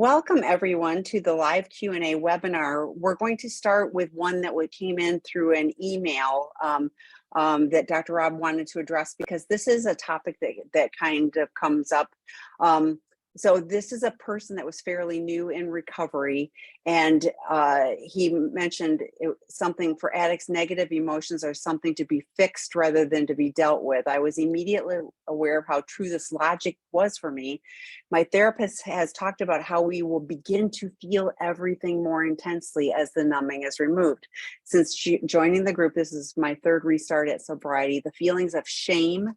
Welcome everyone to the live Q&A webinar. We're going to start with one that came in through an email that Dr. Rob wanted to address because this is a topic that kind of comes up. So this is a person that was fairly new in recovery, and he mentioned something for addicts: negative emotions are something to be fixed rather than to be dealt with. I was immediately aware of how true this logic was for me. My therapist has talked about how we will begin to feel everything more intensely as the numbing is removed. Since joining the group, this is my third restart at sobriety, the feelings of shame,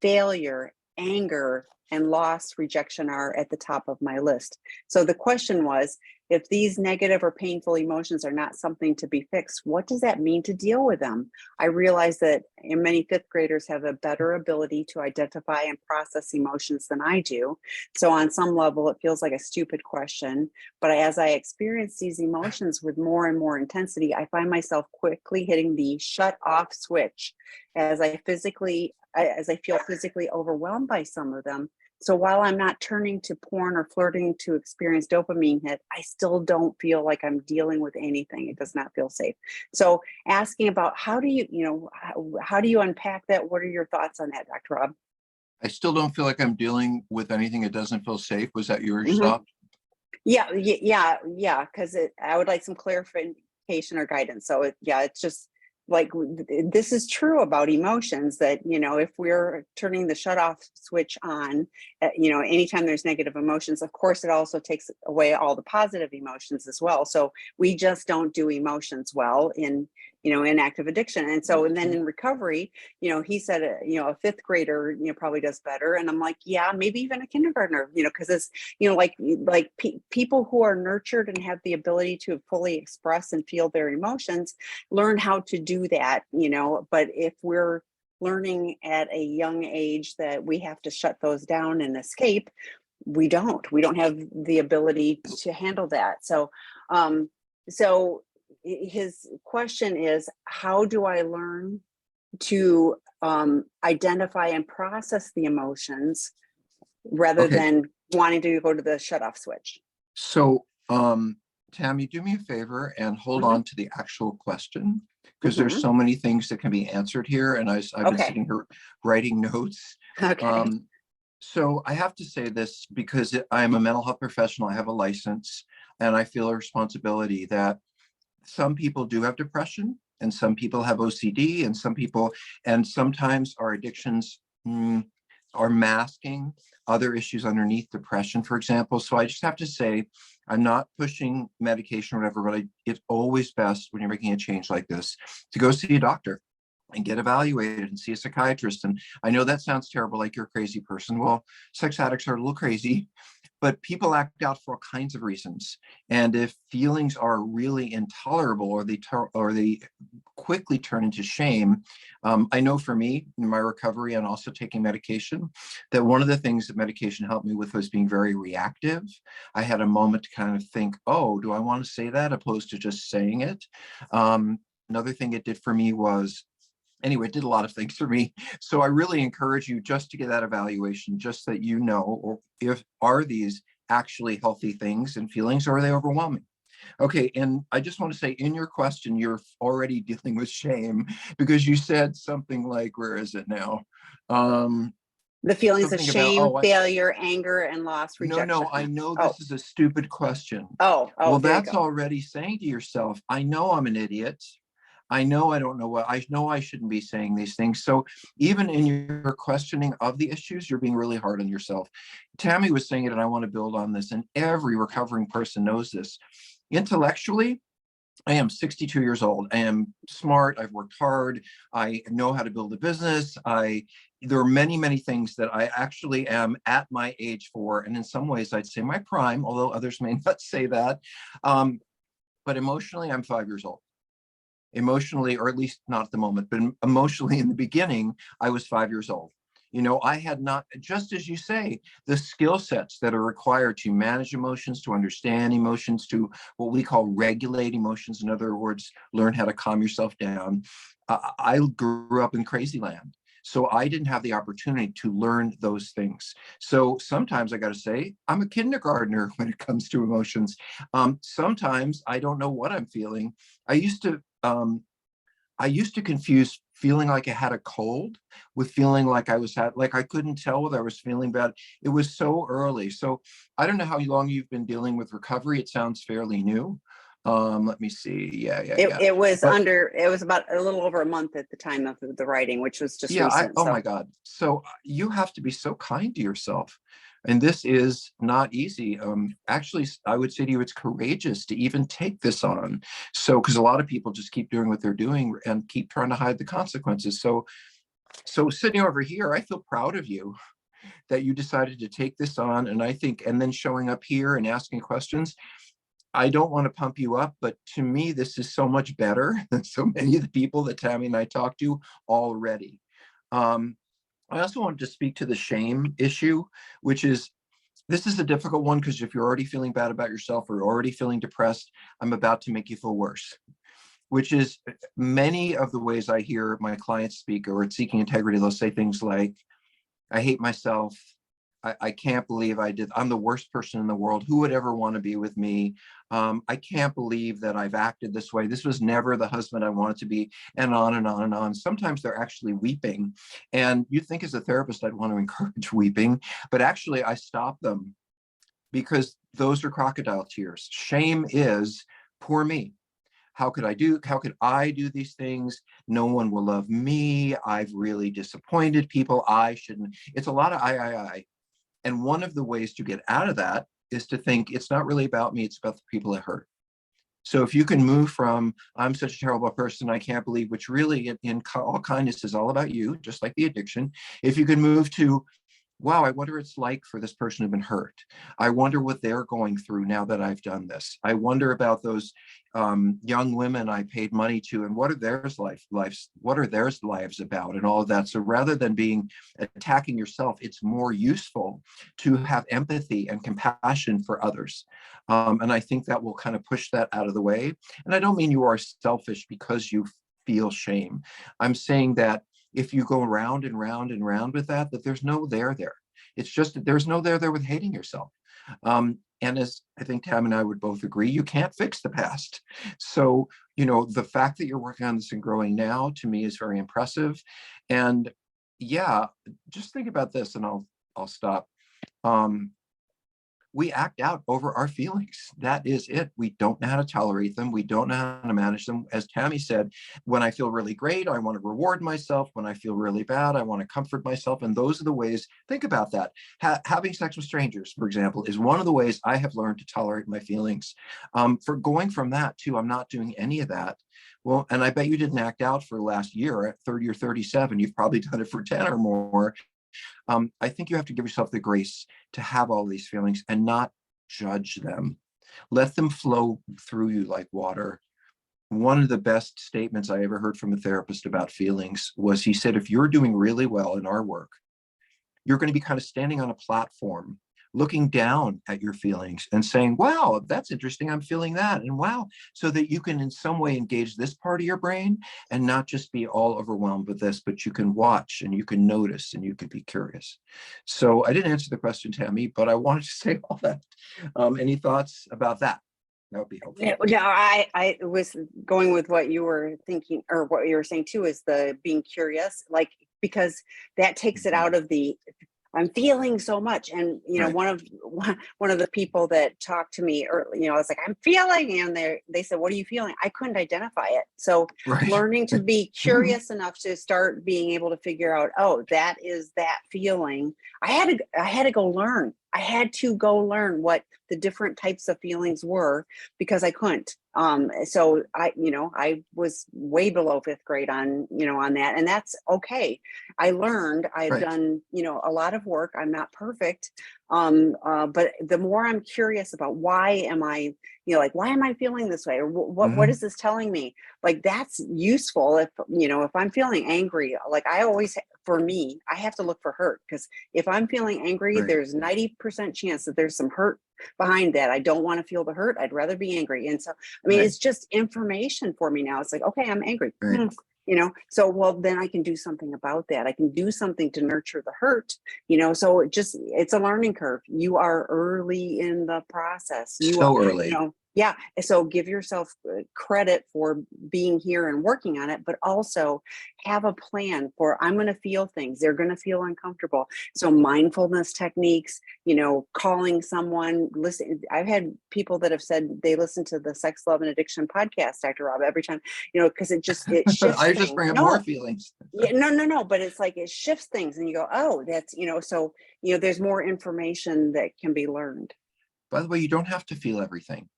failure, anger, and loss, rejection are at the top of my list. So the question was, if these negative or painful emotions are not something to be fixed, what does that mean to deal with them? I realize that many fifth graders have a better ability to identify and process emotions than I do. So on some level, it feels like a stupid question, but as I experience these emotions with more and more intensity, I find myself quickly hitting the shut off switch as I feel physically overwhelmed by some of them. So while I'm not turning to porn or flirting to experience dopamine hit, I still don't feel like I'm dealing with anything. It does not feel safe. So asking about how do you unpack that? What are your thoughts on that, Dr. Rob? I still don't feel like I'm dealing with anything that doesn't feel safe. Was that your stop? Yeah. Because I would like some clarification or guidance. So it's just like, this is true about emotions that, if we're turning the shut off switch on, anytime there's negative emotions, of course, it also takes away all the positive emotions as well. So we just don't do emotions well in active addiction. And then in recovery, he said, a fifth grader, probably does better. And I'm like, yeah, maybe even a kindergartner, because it's, people who are nurtured and have the ability to fully express and feel their emotions learn how to do that, but if we're learning at a young age that we have to shut those down and escape, we don't have the ability to handle that. So his question is, how do I learn to identify and process the emotions rather than wanting to go to the shut off switch? So, Tammy, do me a favor and hold on to the actual question, because there's so many things that can be answered here. And I've been sitting here writing notes. So I have to say this because I'm a mental health professional. I have a license, and I feel a responsibility that some people do have depression, and some people have OCD, and sometimes our addictions are masking other issues underneath depression, for example. So I just have to say, I'm not pushing medication or whatever, but it's always best when you're making a change like this to go see a doctor and get evaluated and see a psychiatrist. And I know that sounds terrible, like you're a crazy person. Well, sex addicts are a little crazy, but people act out for all kinds of reasons. And if feelings are really intolerable, or they quickly turn into shame, I know for me, in my recovery and also taking medication, that one of the things that medication helped me with was being very reactive. I had a moment to kind of think, oh, do I want to say that, opposed to just saying it? Another thing it did for me was, anyway, it did a lot of things for me. So I really encourage you just to get that evaluation, just that or if are these actually healthy things and feelings, or are they overwhelming? Okay, and I just want to say, in your question, you're already dealing with shame, because you said something like, where is it now? The feelings of shame, failure, anger, and loss, rejection. No, I know this is a stupid question. Well, that's already saying to yourself, I know I'm an idiot. I know I don't know what, I know I shouldn't be saying these things. So even in your questioning of the issues, you're being really hard on yourself. Tammy was saying it, and I want to build on this, and every recovering person knows this. Intellectually, I am 62 years old. I am smart. I've worked hard. I know how to build a business. There are many, many things that I actually am at my age for. And in some ways, I'd say my prime, although others may not say that. But emotionally, I'm 5 years old. Emotionally, or at least not at the moment, but emotionally in the beginning, I was 5 years old. I had not, just as you say, the skill sets that are required to manage emotions, to understand emotions, to what we call regulate emotions. In other words, learn how to calm yourself down. I grew up in crazy land. So I didn't have the opportunity to learn those things. So sometimes I got to say, I'm a kindergartner when it comes to emotions. Sometimes I don't know what I'm feeling. I used to confuse feeling like I had a cold with feeling like like I couldn't tell whether I was feeling bad. It was so early. So I don't know how long you've been dealing with recovery. It sounds fairly new. Let me see. Yeah. It was But it was about a little over a month at the time of the writing, which was just yeah, recent. oh So my God. So you have to be so kind to yourself. And this is not easy. Actually, I would say to you, it's courageous to even take this on. So, because a lot of people just keep doing what they're doing and keep trying to hide the consequences. So sitting over here, I feel proud of you that you decided to take this on. And I think, and then showing up here and asking questions, I don't want to pump you up, but to me, this is so much better than so many of the people that Tammy and I talked to already. Um, I also wanted to speak to the shame issue, which is, this is a difficult one because if you're already feeling bad about yourself or already feeling depressed, I'm about to make you feel worse, which is many of the ways I hear my clients speak or at Seeking Integrity, they'll say things like, I hate myself. I can't believe I'm the worst person in the world. Who would ever want to be with me? I can't believe that I've acted this way. This was never the husband I wanted to be, and on and on and on. Sometimes they're actually weeping. And you think as a therapist, I'd want to encourage weeping, but actually I stop them because those are crocodile tears. Shame is poor me. How could I do these things? No one will love me. I've really disappointed people. I shouldn't. It's a lot of I. And one of the ways to get out of that is to think it's not really about me, it's about the people it hurt. So if you can move from, I'm such a terrible person, I can't believe, which really in all kindness is all about you, just like the addiction. If you can move to, wow, I wonder what it's like for this person who's been hurt. I wonder what they're going through now that I've done this. I wonder about those young women I paid money to, and what are their lives about, and all of that. So rather than being attacking yourself, it's more useful to have empathy and compassion for others. And I think that will kind of push that out of the way. And I don't mean you are selfish because you feel shame. I'm saying that if you go round and round and round with that there's no there. It's just that there's no there with hating yourself. And as I think Tam and I would both agree, you can't fix the past. So, the fact that you're working on this and growing now, to me, is very impressive. And yeah, just think about this, and I'll stop. We act out over our feelings. That is it. We don't know how to tolerate them. We don't know how to manage them. As Tammy said, when I feel really great, I want to reward myself. When I feel really bad, I want to comfort myself. And those are the ways, think about that. Having sex with strangers, for example, is one of the ways I have learned to tolerate my feelings. For going from that to, I'm not doing any of that. Well, and I bet you didn't act out for last year at 30 or 37. You've probably done it for 10 or more. I think you have to give yourself the grace to have all these feelings and not judge them. Let them flow through you like water. One of the best statements I ever heard from a therapist about feelings was, he said, if you're doing really well in our work, you're going to be kind of standing on a platform, looking down at your feelings and saying, wow, that's interesting, I'm feeling that. And wow, so that you can in some way engage this part of your brain and not just be all overwhelmed with this, but you can watch and you can notice and you can be curious. So I didn't answer the question, Tammy, but I wanted to say all that. Any thoughts about that? That would be helpful. No, I was going with what you were thinking, or what you were saying too, is the being curious, like, because that takes it out of the, I'm feeling so much. And, Right. one of the people that talked to me, or, I was like, I'm feeling, and they said, what are you feeling? I couldn't identify it. So Right. learning to be curious enough to start being able to figure out, oh, that is that feeling. I had to go learn. I had to go learn what the different types of feelings were, because I couldn't. So I was way below fifth grade on that, and that's okay. I learned, I've done, a lot of work. I'm not perfect. But the more I'm curious about why am I, why am I feeling this way? Or what is this telling me? Like, that's useful. If I'm feeling angry, like for me, I have to look for hurt, because if I'm feeling angry, there's 90% chance that there's some hurt behind that. I don't want to feel the hurt. I'd rather be angry. And so, it's just information for me now. It's like, okay, I'm angry. So, well, then I can do something about that. I can do something to nurture the hurt, so it's a learning curve. You are early in the process. You So are, early. yeah. So give yourself credit for being here and working on it, but also have a plan for, I'm going to feel things. They're going to feel uncomfortable. So mindfulness techniques, calling someone, listen. I've had people that have said they listen to the Sex, Love, and Addiction podcast, Dr. Rob, every time, because it shifts I things. just bring up more feelings. Yeah, no, but it's like it shifts things and you go, oh, that's, so, there's more information that can be learned. By the way, you don't have to feel everything.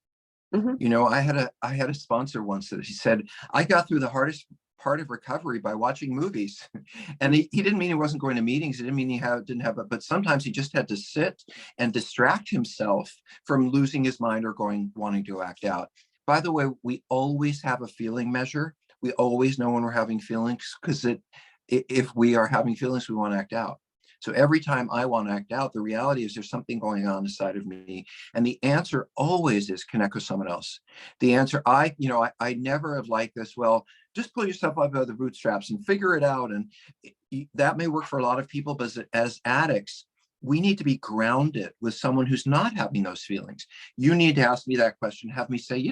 Mm-hmm. I had a sponsor once that he said, I got through the hardest part of recovery by watching movies. And he didn't mean he wasn't going to meetings. He didn't mean he didn't have it, but sometimes he just had to sit and distract himself from losing his mind or wanting to act out. By the way, we always have a feeling measure. We always know when we're having feelings, because if we are having feelings, we want to act out. So every time I want to act out, the reality is there's something going on inside of me. And the answer always is connect with someone else. The answer, I never have liked this. Well, just pull yourself up out of the bootstraps and figure it out. And that may work for a lot of people, but as addicts, we need to be grounded with someone who's not having those feelings. You need to ask me that question, have me say,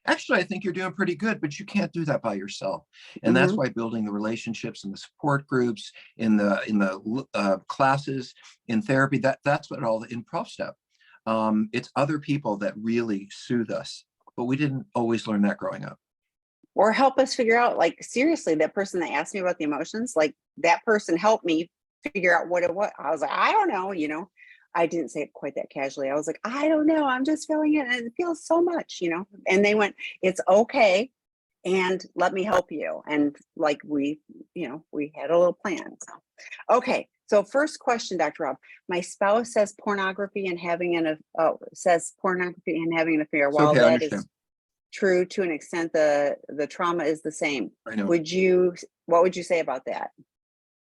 actually, I think you're doing pretty good, but you can't do that by yourself. And that's why building the relationships and the support groups, in the classes, in therapy, that's what all the improv stuff. It's other people that really soothe us, but we didn't always learn that growing up. Or help us figure out, like, seriously, that person that asked me about the emotions, like, that person helped me figure out what it was. I was like, I don't know, I didn't say it quite that casually. I was like, I don't know. I'm just feeling it. And it feels so much, and they went, it's okay. And let me help you. And like, we had a little plan. So, okay. So first question, Dr. Rob, my spouse says pornography and having an affair. So, While okay, I that understand. is true to an extent, the trauma is the same. I know. What would you say about that?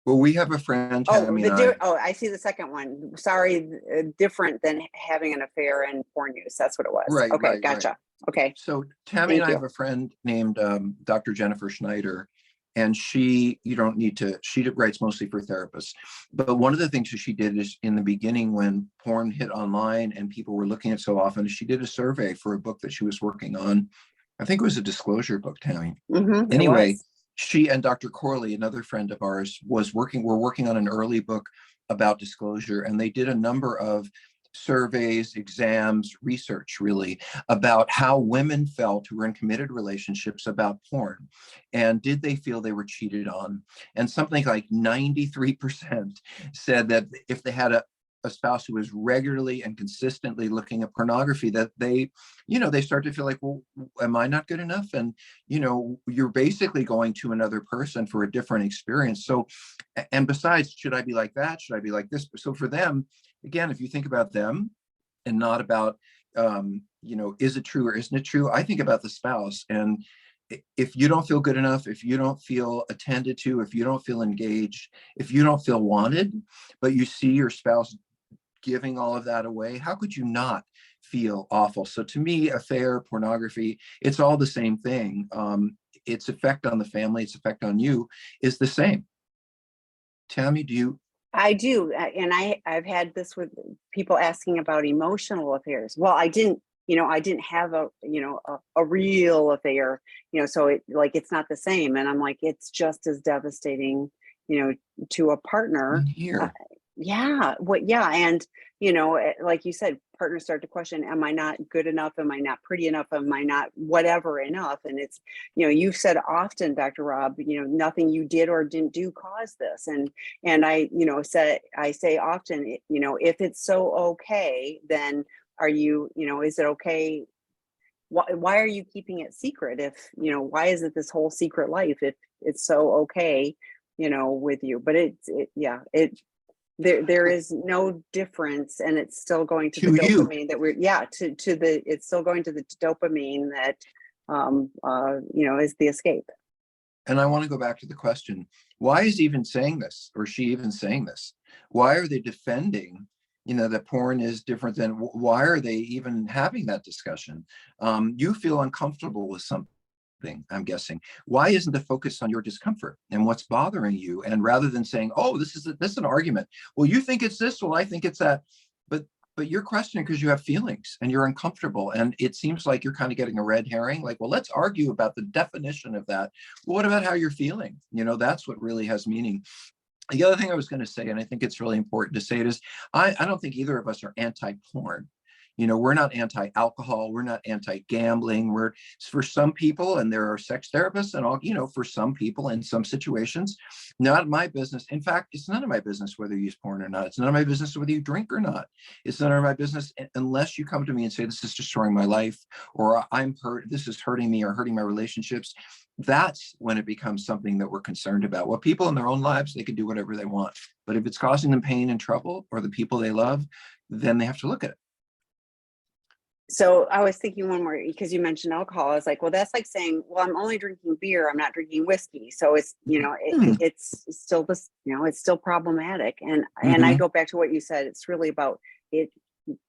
Well, we have a friend, Tammy, I see the second one. Sorry, different than having an affair and porn use. That's what it was. Right, Okay, right, gotcha. right. Okay. So Tammy and I Thank have you. a friend named Dr. Jennifer Schneider, and she writes mostly for therapists. But one of the things that she did is, in the beginning, when porn hit online and people were looking at it so often, she did a survey for a book that she was working on. I think it was a disclosure book, Tammy. Anyway, she and Dr. Corley, another friend of ours, were working on an early book about disclosure, and they did a number of surveys, exams, research, really, about how women felt who were in committed relationships about porn. And did they feel they were cheated on? And something like 93% said that if they had a spouse who was regularly and consistently looking at pornography, that they start to feel like, well, am I not good enough? And, you're basically going to another person for a different experience. So, and besides, should I be like that? Should I be like this? So for them, again, if you think about them and not about, is it true or isn't it true? I think about the spouse. And if you don't feel good enough, if you don't feel attended to, if you don't feel engaged, if you don't feel wanted, but you see your spouse giving all of that away, how could you not feel awful? So to me, affair, pornography, it's all the same thing. Its effect on the family, its effect on you is the same. Tammy, do you? I do. And I've had this with people asking about emotional affairs. Well, I didn't have a real affair, so it's not the same. And I'm like, it's just as devastating, to a partner. Here. Yeah. And, like you said, partners start to question, am I not good enough? Am I not pretty enough? Am I not whatever enough? And it's, you've said often, Dr. Rob, nothing you did or didn't do caused this. And I say often, if it's so okay, then are you, is it okay? Why are you keeping it secret? If, why is it this whole secret life if it's so okay, with you? But there is no difference, and it's still going to the dopamine that it's still going to the dopamine that is the escape. And I want to go back to the question, why is he even saying this, or she even saying this? Why are they defending that porn is different than, why are they even having that discussion? You feel uncomfortable with something. thing, I'm guessing. Why isn't the focus on your discomfort and what's bothering you? And rather than saying, oh, this is an argument. Well, you think it's this, well, I think it's that. But you're questioning because you have feelings and you're uncomfortable. And it seems like you're kind of getting a red herring. Like, well, let's argue about the definition of that. Well, what about how you're feeling? That's what really has meaning. The other thing I was going to say, and I think it's really important to say it, is I don't think either of us are anti-porn. We're not anti-alcohol. We're not anti-gambling. We're, for some people, and there are sex therapists and all, for some people in some situations, not my business. In fact, it's none of my business whether you use porn or not. It's none of my business whether you drink or not. It's none of my business unless you come to me and say, this is destroying my life, or I'm hurt, this is hurting me or hurting my relationships. That's when it becomes something that we're concerned about. Well, people in their own lives, they can do whatever they want. But if it's causing them pain and trouble, or the people they love, then they have to look at it. So I was thinking one more, because you mentioned alcohol. I was like, well, that's like saying, well, I'm only drinking beer, I'm not drinking whiskey. So it's, it's still this, it's still problematic. And I go back to what you said. It's really about it.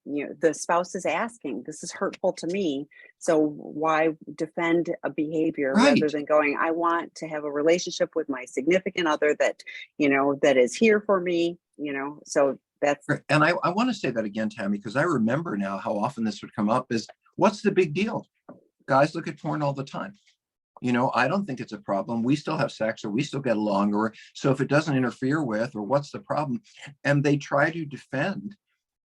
The spouse is asking, this is hurtful to me. So why defend a behavior rather than going, I want to have a relationship with my significant other that, that is here for me, so that's. And I want to say that again, Tammy, because I remember now how often this would come up is, what's the big deal? Guys look at porn all the time. I don't think it's a problem. We still have sex, or we still get along, or so if it doesn't interfere with, or what's the problem? And they try to defend.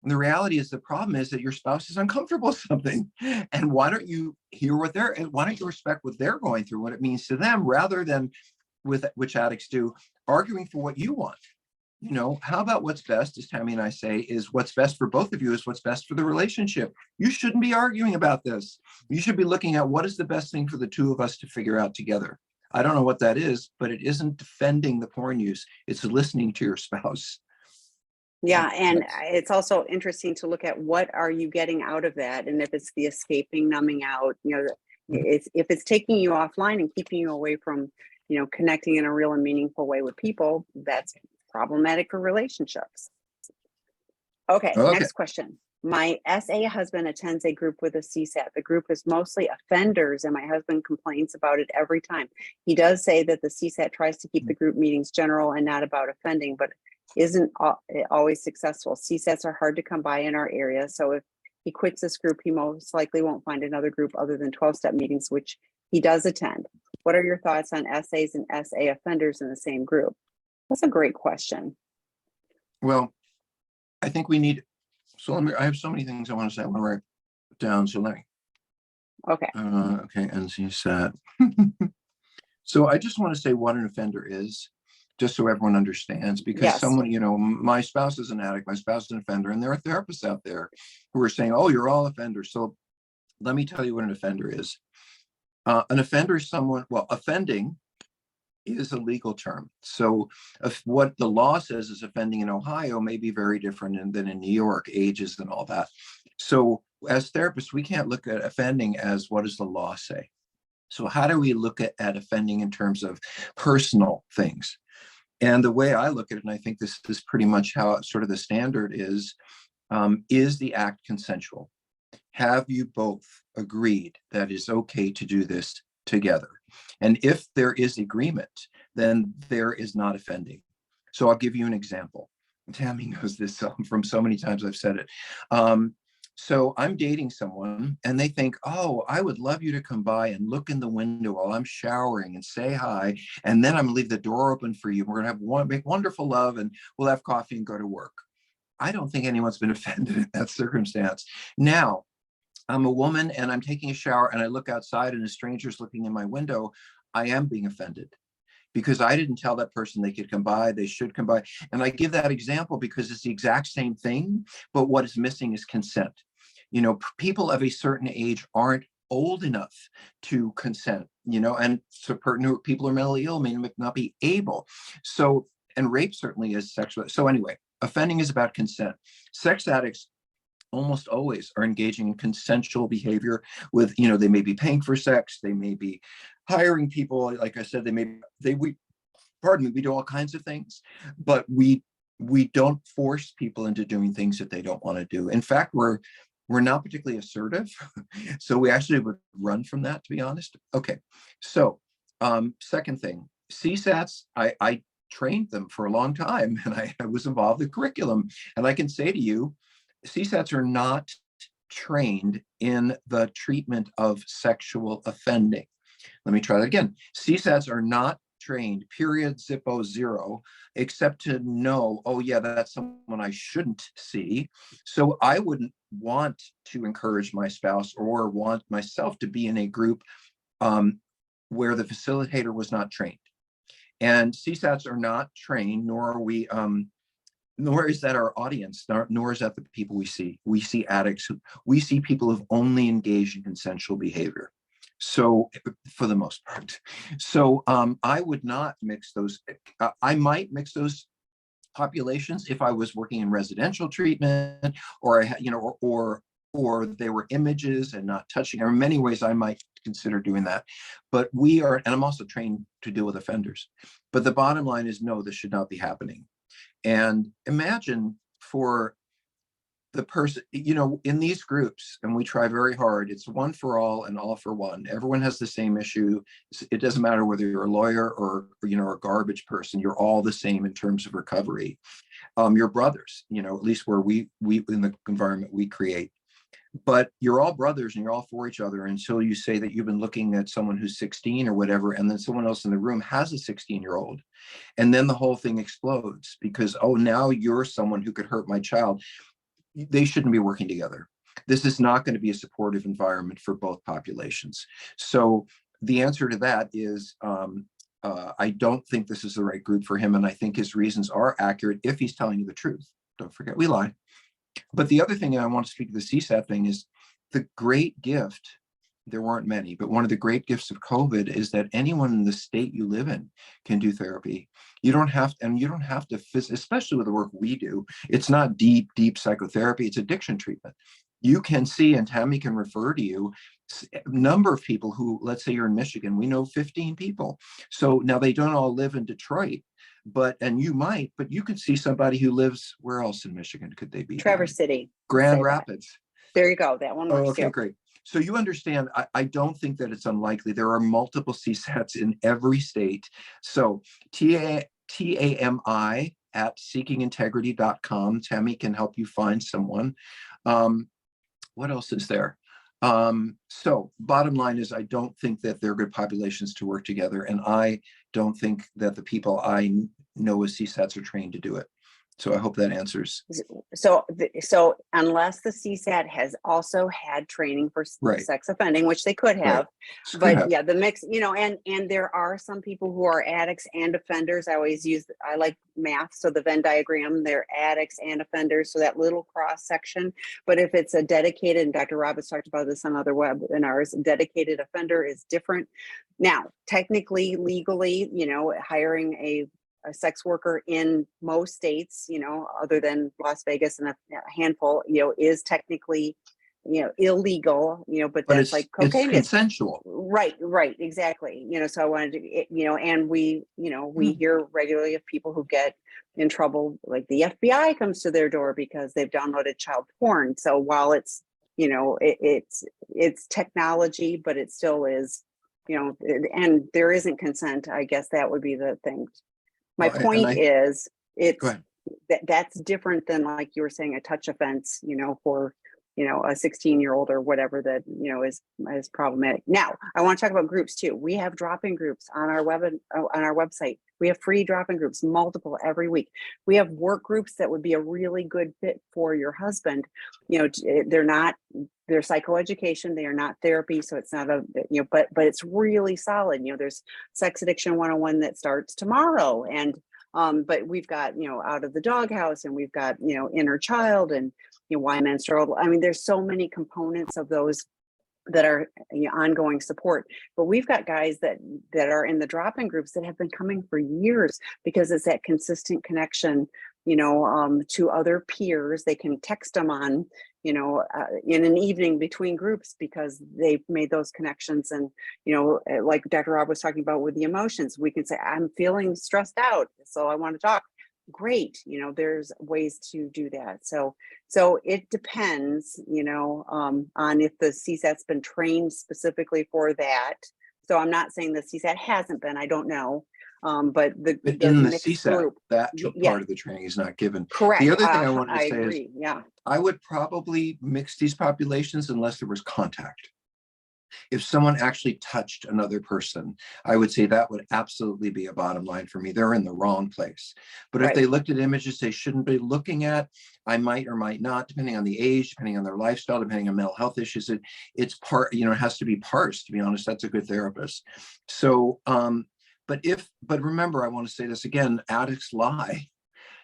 And the reality is, the problem is that your spouse is uncomfortable with something. And why don't you hear why don't you respect what they're going through, what it means to them, rather than, with which addicts do, arguing for what you want. How about what's best, as Tammy and I say, is what's best for both of you is what's best for the relationship. You shouldn't be arguing about this. You should be looking at what is the best thing for the two of us to figure out together. I don't know what that is, but it isn't defending the porn use. It's listening to your spouse. Yeah. And it's also interesting to look at what are you getting out of that. And if it's the escaping, numbing out, if it's taking you offline and keeping you away from, connecting in a real and meaningful way with people, that's problematic for relationships. Okay, next question. My SA husband attends a group with a CSAT. The group is mostly offenders, and my husband complains about it every time. He does say that the CSAT tries to keep the group meetings general and not about offending, but isn't always successful. CSATs are hard to come by in our area, so if he quits this group, he most likely won't find another group other than 12-step meetings, which he does attend. What are your thoughts on SAs and SA offenders in the same group? That's a great question. Well, I think we need, I have so many things I want to say. I want to write down. So let me. Okay. Okay, and CSAT. So I just want to say what an offender is, just so everyone understands, because someone, my spouse is an addict, my spouse is an offender, and there are therapists out there who are saying, oh, you're all offenders. So let me tell you what an offender is. An offender is someone, offending is a legal term. So what the law says is offending in Ohio may be very different than in New York, ages and all that. So as therapists, we can't look at offending as what does the law say? So how do we look at offending in terms of personal things? And the way I look at it, and I think this is pretty much how sort of the standard is the act consensual? Have you both agreed that it's okay to do this together? And if there is agreement, then there is not offending. So I'll give you an example. Tammy knows this from so many times I've said it. So I'm dating someone and they think, oh, I would love you to come by and look in the window while I'm showering and say hi. And then I'm gonna leave the door open for you. We're gonna make wonderful love and we'll have coffee and go to work. I don't think anyone's been offended in that circumstance. Now, I'm a woman and I'm taking a shower and I look outside and a stranger's looking in my window. I am being offended because I didn't tell that person they could come by, they should come by. And I give that example because it's the exact same thing, but what is missing is consent. People of a certain age aren't old enough to consent, and so people are mentally ill may not be able. So, and rape certainly is sexual. So anyway, offending is about consent. Sex addicts almost always are engaging in consensual behavior with, they may be paying for sex, they may be hiring people. Like I said, we do all kinds of things, but we don't force people into doing things that they don't want to do. In fact, we're We're not particularly assertive. So we actually would run from that, to be honest. Okay. So second thing, CSATs, I trained them for a long time, and I was involved in the curriculum. And I can say to you, CSATs are not trained in the treatment of sexual offending. Let me try that again. CSATs are not trained, period, zippo, zero, except to know, oh yeah, that's someone I shouldn't see. So I wouldn't want to encourage my spouse or want myself to be in a group where the facilitator was not trained. And CSATs are not trained, nor are we, nor is that our audience, nor is that the people we see. We see addicts, we see people who've only engaged in consensual behavior. So for the most part, so I would not mix those. I might mix those populations if I was working in residential treatment, or I, you know, or they were images and not touching. There are many ways I might consider doing that, but we are, and I'm also trained to deal with offenders. But the bottom line is, no, this should not be happening. And imagine for the person, you know, in these groups, and we try very hard, it's one for all and all for one. Everyone has the same issue. It doesn't matter whether you're a lawyer or, you know, a garbage person, you're all the same in terms of recovery. You're brothers, you know, at least where we in the environment we create. But you're all brothers and you're all for each other until you say that you've been looking at someone who's 16 or whatever, and then someone else in the room has a 16-year-old. And then the whole thing explodes because, oh, now you're someone who could hurt my child. They shouldn't be working together. This is not going to be a supportive environment for both populations. So the answer to that is, I don't think this is the right group for him. And I think his reasons are accurate if he's telling you the truth. Don't forget, we lie. But the other thing I want to speak to the CSAT thing is the great gift. There weren't many, but one of the great gifts of COVID is that anyone in the state you live in can do therapy. You don't have to, and you don't have to, especially with the work we do, it's not deep psychotherapy, it's addiction treatment. You can see, and Tammy can refer to you, a number of people who, let's say you're in Michigan, we know 15 people. So now they don't all live in Detroit, and you might, but you could see somebody who lives, where else in Michigan could they be? Traverse City. Grand Rapids. There you go, that one works. Oh, okay, great. So you understand, I don't think that it's unlikely. There are multiple CSATs in every state. So TAMI at seekingintegrity.com. Tammy can help you find someone. What else is there? So bottom line is, I don't think that they're good populations to work together. And I don't think that the people I know as CSATs are trained to do it. So I hope that answers. So unless the CSAT has also had training for sex offending, which they could have, but yeah, the mix, you know, and there are some people who are addicts and offenders. I like math. So the Venn diagram, they're addicts and offenders. So that little cross section, but if it's a dedicated, and Dr. Rob has talked about this on other webinars, dedicated offender is different. Now, technically, legally, you know, hiring a sex worker in most states, you know, other than Las Vegas and a handful, you know, is technically, you know, illegal, you know, but that's like cocaine. It's consensual. Right, exactly. You know, so I wanted to, you know, and we, you know, we hear regularly of people who get in trouble, like the FBI comes to their door because they've downloaded child porn. So while it's, you know, it's technology, but it still is, you know, and there isn't consent. I guess that would be the thing. My point is, that's different than, like you were saying, a touch offense, you know, for, you know, a 16-year-old or whatever that, you know, is problematic. Now, I want to talk about groups too. We have drop-in groups on our website. We have free drop-in groups, multiple every week. We have work groups that would be a really good fit for your husband. You know, they're psychoeducation. They are not therapy. So it's not you know, but it's really solid. You know, there's Sex Addiction 101 that starts tomorrow. And, but we've got, you know, Out of the Doghouse, and we've got, you know, Inner Child, and, you know, Why Men Struggle. I mean, there's so many components of those that are, you know, ongoing support. But we've got guys that are in the drop-in groups that have been coming for years because it's that consistent connection, you know, to other peers. They can text them on, you know, in an evening between groups because they've made those connections. And, you know, like Dr. Rob was talking about with the emotions, we can say, I'm feeling stressed out, so I want to talk. great. There's ways to do that. So it depends, on if the CSAT's been trained specifically for that. So I'm not saying the CSAT hasn't been, I don't know. But the in the mixed CSAT, group, that yeah, part of the training is not given. correct. The other thing I wanted to I say is, agree. Yeah. I would probably mix these populations unless there was contact. If someone actually touched another person, I would say that would absolutely be a bottom line for me. They're in the wrong place. But if Right. they looked at images they shouldn't be looking at, I might or might not, depending on the age, depending on their lifestyle, depending on mental health issues. It's part, it has to be parsed, to be honest. That's a good therapist. So, but remember, I want to say this again, addicts lie.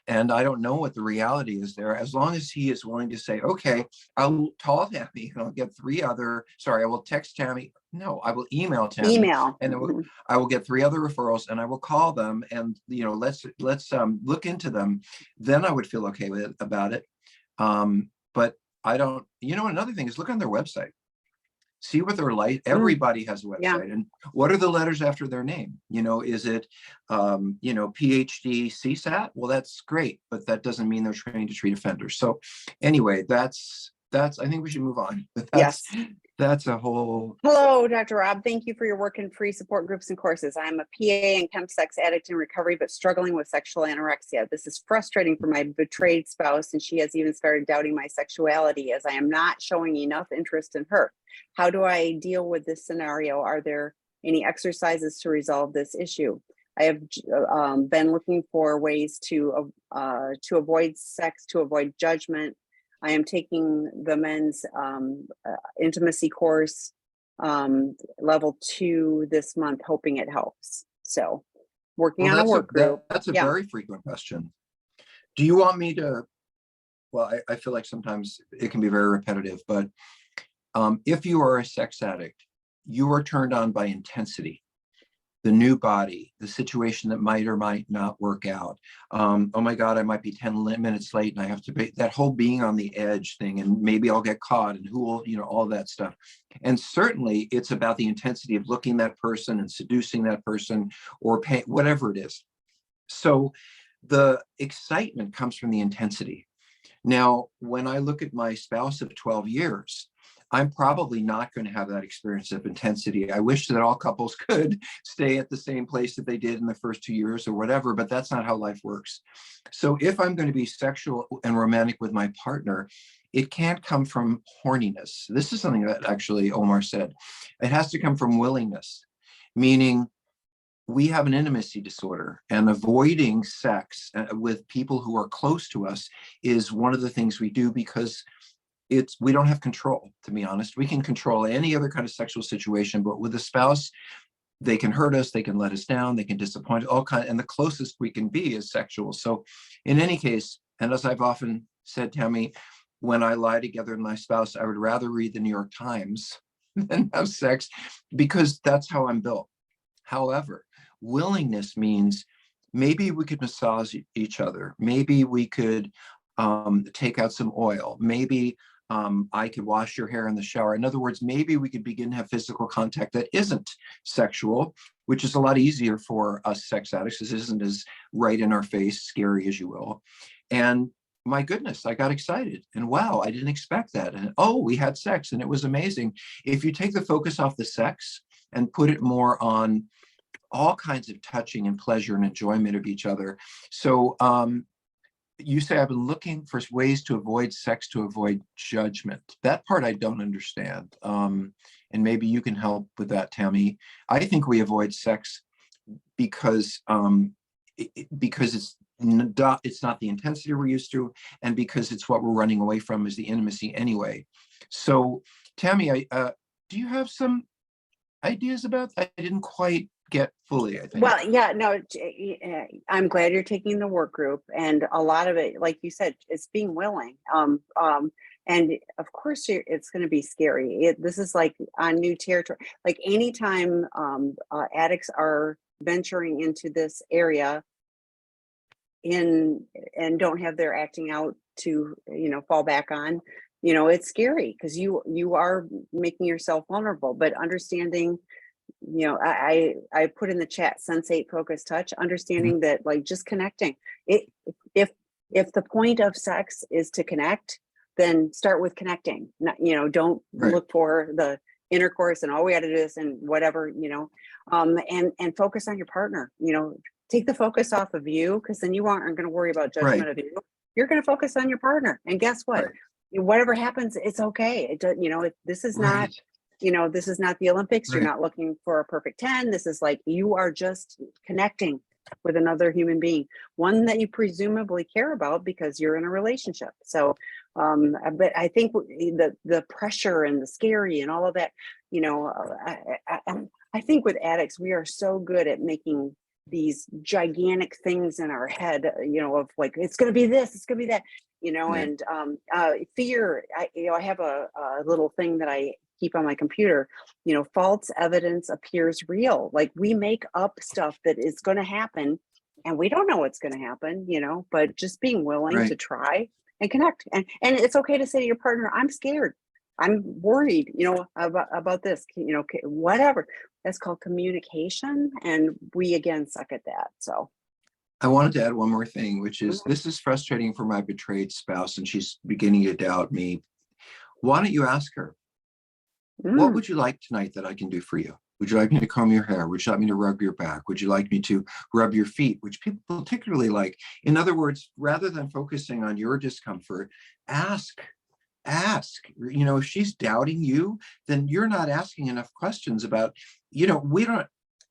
And I don't know what the reality is there. As long as he is willing to say, okay, I'll call Tammy and I'll get I will text Tammy. No, I will email Tammy. Email. And I will get 3 other referrals and I will call them and, let's look into them. Then I would feel okay about it. But I don't, another thing is look on their website. See what they're like. Everybody has a website. Yeah. And what are the letters after their name? Is it, PhD CSAT? Well, that's great, but that doesn't mean they're trained to treat offenders. So anyway, that's, I think we should move on. But that's a whole. Hello, Dr. Rob. Thank you for your work in free support groups and courses. I'm a PA and chemsex addict in recovery, but struggling with sexual anorexia. This is frustrating for my betrayed spouse, and she has even started doubting my sexuality as I am not showing enough interest in her. How do I deal with this scenario? Are there any exercises to resolve this issue? I have been looking for ways to avoid sex, to avoid judgment. I am taking the men's intimacy course, level 2 this month, hoping it helps. So working on a work group. That's a very frequent question. Do you want me to, well, I feel like sometimes it can be very repetitive, but if you are a sex addict, you are turned on by intensity, the new body, the situation that might or might not work out. Oh my God, I might be 10 minutes late and I have to be, that whole being on the edge thing, and maybe I'll get caught and who will, all that stuff. And certainly it's about the intensity of looking that person and seducing that person or whatever it is. So the excitement comes from the intensity. Now, when I look at my spouse of 12 years, I'm probably not going to have that experience of intensity. I wish that all couples could stay at the same place that they did in the first 2 years or whatever, but that's not how life works. So if I'm going to be sexual and romantic with my partner, it can't come from horniness. This is something that actually Omar said. It has to come from willingness, meaning we have an intimacy disorder, and avoiding sex with people who are close to us is one of the things we do because we don't have control, to be honest. We can control any other kind of sexual situation, but with a spouse, they can hurt us, they can let us down, they can disappoint, and the closest we can be is sexual. So in any case, and as I've often said, Tammy, when I lie together with my spouse, I would rather read the New York Times than have sex because that's how I'm built. However, willingness means maybe we could massage each other. Maybe we could take out some oil. Maybe I could wash your hair in the shower. In other words, maybe we could begin to have physical contact that isn't sexual, which is a lot easier for us sex addicts. This isn't as right in our face, scary as you will. And my goodness, I got excited and wow, I didn't expect that. And oh, we had sex and it was amazing. If you take the focus off the sex and put it more on all kinds of touching and pleasure and enjoyment of each other. So you say, I've been looking for ways to avoid sex, to avoid judgment. That part I don't understand. And maybe you can help with that, Tammy. I think we avoid sex because it's not the intensity we're used to, and because it's what we're running away from is the intimacy anyway. So Tammy, do you have some ideas about that? I didn't quite get fully, I think. Well, yeah, no, I'm glad you're taking the work group, and a lot of it, like you said, it's being willing. And of course, it's going to be scary. This is like on new territory. Like anytime addicts are venturing into this area and don't have their acting out to fall back on, it's scary because you are making yourself vulnerable. But understanding I put in the chat, sensate, focus, touch, understanding that like just connecting. If the point of sex is to connect, then start with connecting. Not, don't look for the intercourse and we got to do this and whatever, and focus on your partner. Take the focus off of you, because then you aren't going to worry about judgment of you. You're going to focus on your partner, and guess what? Whatever happens, it's okay. This is not. This is not the Olympics. You're not looking for a perfect 10. This is like, you are just connecting with another human being, one that you presumably care about because you're in a relationship. So, but I think the pressure and the scary and all of that, I think with addicts, we are so good at making these gigantic things in our head, of like, it's going to be this, it's going to be that, and fear. I have a little thing that I keep on my computer, false evidence appears real. Like, we make up stuff that is going to happen and we don't know what's going to happen, but just being willing to try and connect. And it's okay to say to your partner, I'm scared, I'm worried, about this, whatever. That's called communication. And we, again, suck at that. So I wanted to add one more thing, which is, this is frustrating for my betrayed spouse and she's beginning to doubt me. Why don't you ask her, what would you like tonight that I can do for you? Would you like me to comb your hair? Would you like me to rub your back? Would you like me to rub your feet? Which people particularly like. In other words, rather than focusing on your discomfort, ask. If she's doubting you, then you're not asking enough questions about,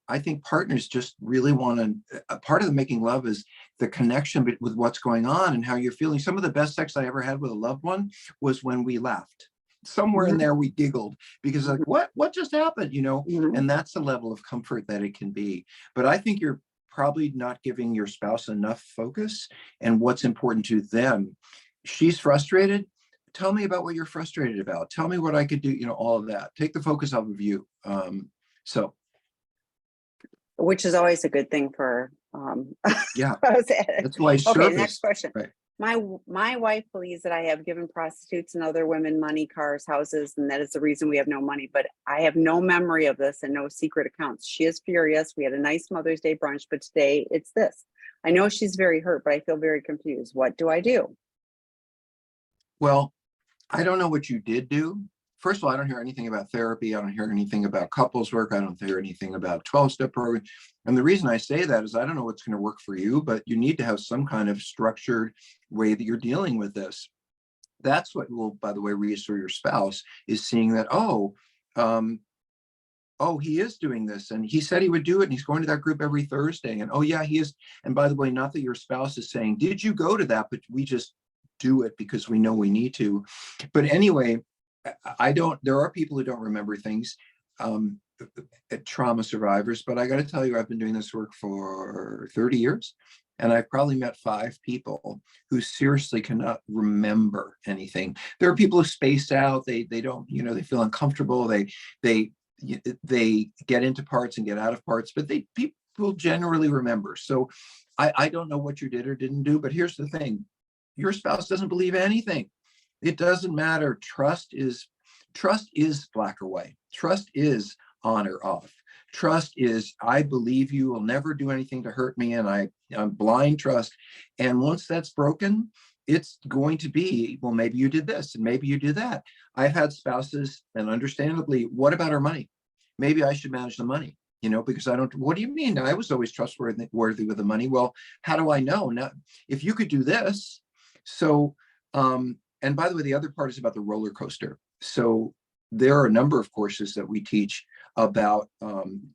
I think partners just really want to, a part of the making love is the connection with what's going on and how you're feeling. Some of the best sex I ever had with a loved one was when we laughed. Somewhere in there we giggled because like, what just happened, and that's the level of comfort that it can be. But I think you're probably not giving your spouse enough focus and what's important to them. She's frustrated. Tell me about what you're frustrated about. Tell me what I could do, all of that. Take the focus off of you. Which is always a good thing for that's why. Okay, next question. My wife believes that I have given prostitutes and other women money, cars, houses, and that is the reason we have no money. But I have no memory of this and no secret accounts. She is furious. We had a nice Mother's Day brunch, but today it's this. I know she's very hurt, but I feel very confused. What do I do? Well, I don't know what you did do. First of all, I don't hear anything about therapy. I don't hear anything about couples work. I don't hear anything about 12-step program. And the reason I say that is I don't know what's going to work for you, but you need to have some kind of structured way that you're dealing with this. That's what will, by the way, reassure your spouse, is seeing that, he is doing this. And he said he would do it. And he's going to that group every Thursday. And he is. And by the way, not that your spouse is saying, did you go to that? But we just do it because we know we need to. But anyway, there are people who don't remember things, trauma survivors, but I got to tell you, I've been doing this work for 30 years and I've probably met 5 people who seriously cannot remember anything. There are people who space out, they don't, they feel uncomfortable, they get into parts and get out of parts, but people generally remember. So I don't know what you did or didn't do, but here's the thing. Your spouse doesn't believe anything. It doesn't matter. Trust is black or white. Trust is on or off. Trust is, I believe you will never do anything to hurt me, and I'm blind trust. And once that's broken, it's going to be, well, maybe you did this and maybe you did that. I've had spouses, and understandably, what about our money? Maybe I should manage the money, because I don't, what do you mean? I was always trustworthy with the money. Well, how do I know? Now, if you could do this. So, and by the way, the other part is about the roller coaster. So there are a number of courses that we teach about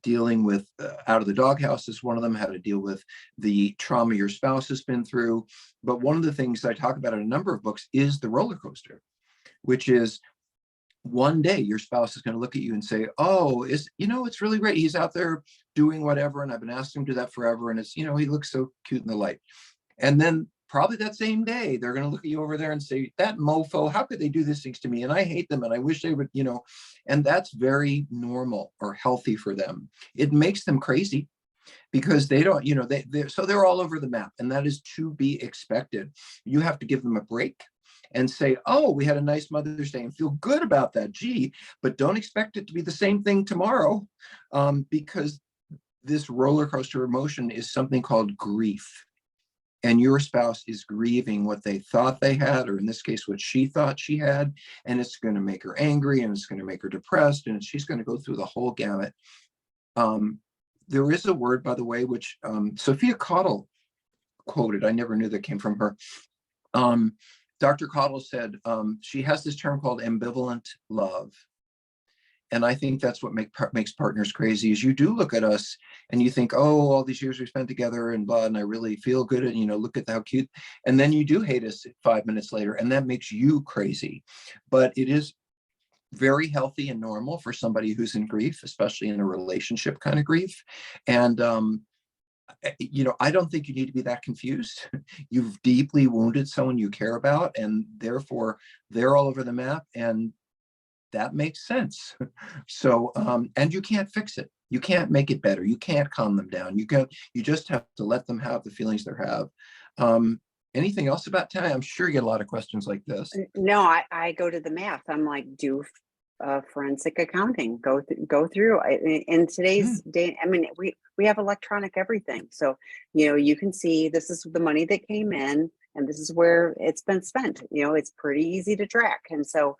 dealing with out of the doghouse is one of them, how to deal with the trauma your spouse has been through. But one of the things I talk about in a number of books is the roller coaster, which is one day your spouse is going to look at you and say, it's really great. He's out there doing whatever. And I've been asking him to do that forever. And it's, he looks so cute in the light. And then probably that same day, they're going to look at you over there and say, that mofo, how could they do these things to me? And I hate them. And I wish they would, and that's very normal or healthy for them. It makes them crazy because they don't, so they're all over the map, and that is to be expected. You have to give them a break and say, oh, we had a nice Mother's Day and feel good about that. Gee, but don't expect it to be the same thing tomorrow, because this roller coaster emotion is something called grief. And your spouse is grieving what they thought they had, or in this case, what she thought she had. And it's going to make her angry, and it's going to make her depressed, and she's going to go through the whole gamut. There is a word, by the way, which Sophia Cottle quoted. I never knew that came from her. Dr. Cottle said she has this term called ambivalent love. And I think that's what makes partners crazy, is you do look at us and you think, oh, all these years we spent together and blah, and I really feel good. And, look at how cute. And then you do hate us 5 minutes later, and that makes you crazy. But it is very healthy and normal for somebody who's in grief, especially in a relationship kind of grief. And, I don't think you need to be that confused. You've deeply wounded someone you care about, and therefore they're all over the map. And that makes sense. So, and you can't fix it. You can't make it better. You can't calm them down. You just have to let them have the feelings they have. Anything else about Tammy? I'm sure you get a lot of questions like this. No, I go to the math. I'm like, do forensic accounting, go through. In today's day, I mean, we have electronic everything. So, you can see this is the money that came in, and this is where it's been spent. It's pretty easy to track. And so,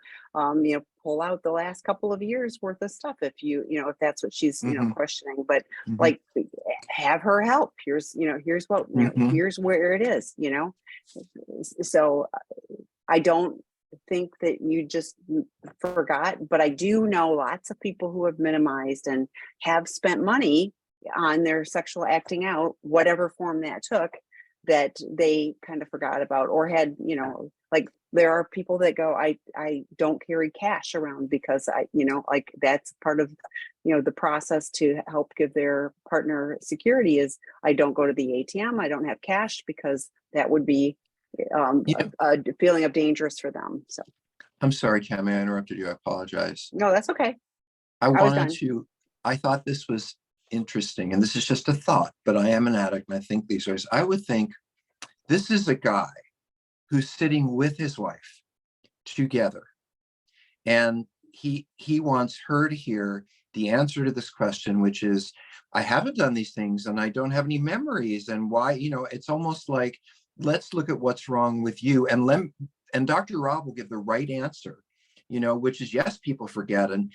pull out the last couple of years worth of stuff if if that's what she's, questioning. But like, have her help. Here's what, here's where it is, So I don't think that you just forgot, but I do know lots of people who have minimized and have spent money on their sexual acting out, whatever form that took, that they kind of forgot about, or had, like there are people that go, I don't carry cash around because like that's part of, the process to help give their partner security is I don't go to the ATM. I don't have cash because that would be a feeling of dangerous for them. So I'm sorry, Tammy, I interrupted you. I apologize. No, that's okay. I thought this was interesting, and this is just a thought, but I am an addict and I think these ways. I would think this is a guy who's sitting with his wife together, and he wants her to hear the answer to this question, which is, I haven't done these things and I don't have any memories, and why, it's almost like, let's look at what's wrong with you, and Dr. Rob will give the right answer, which is, yes, people forget. And,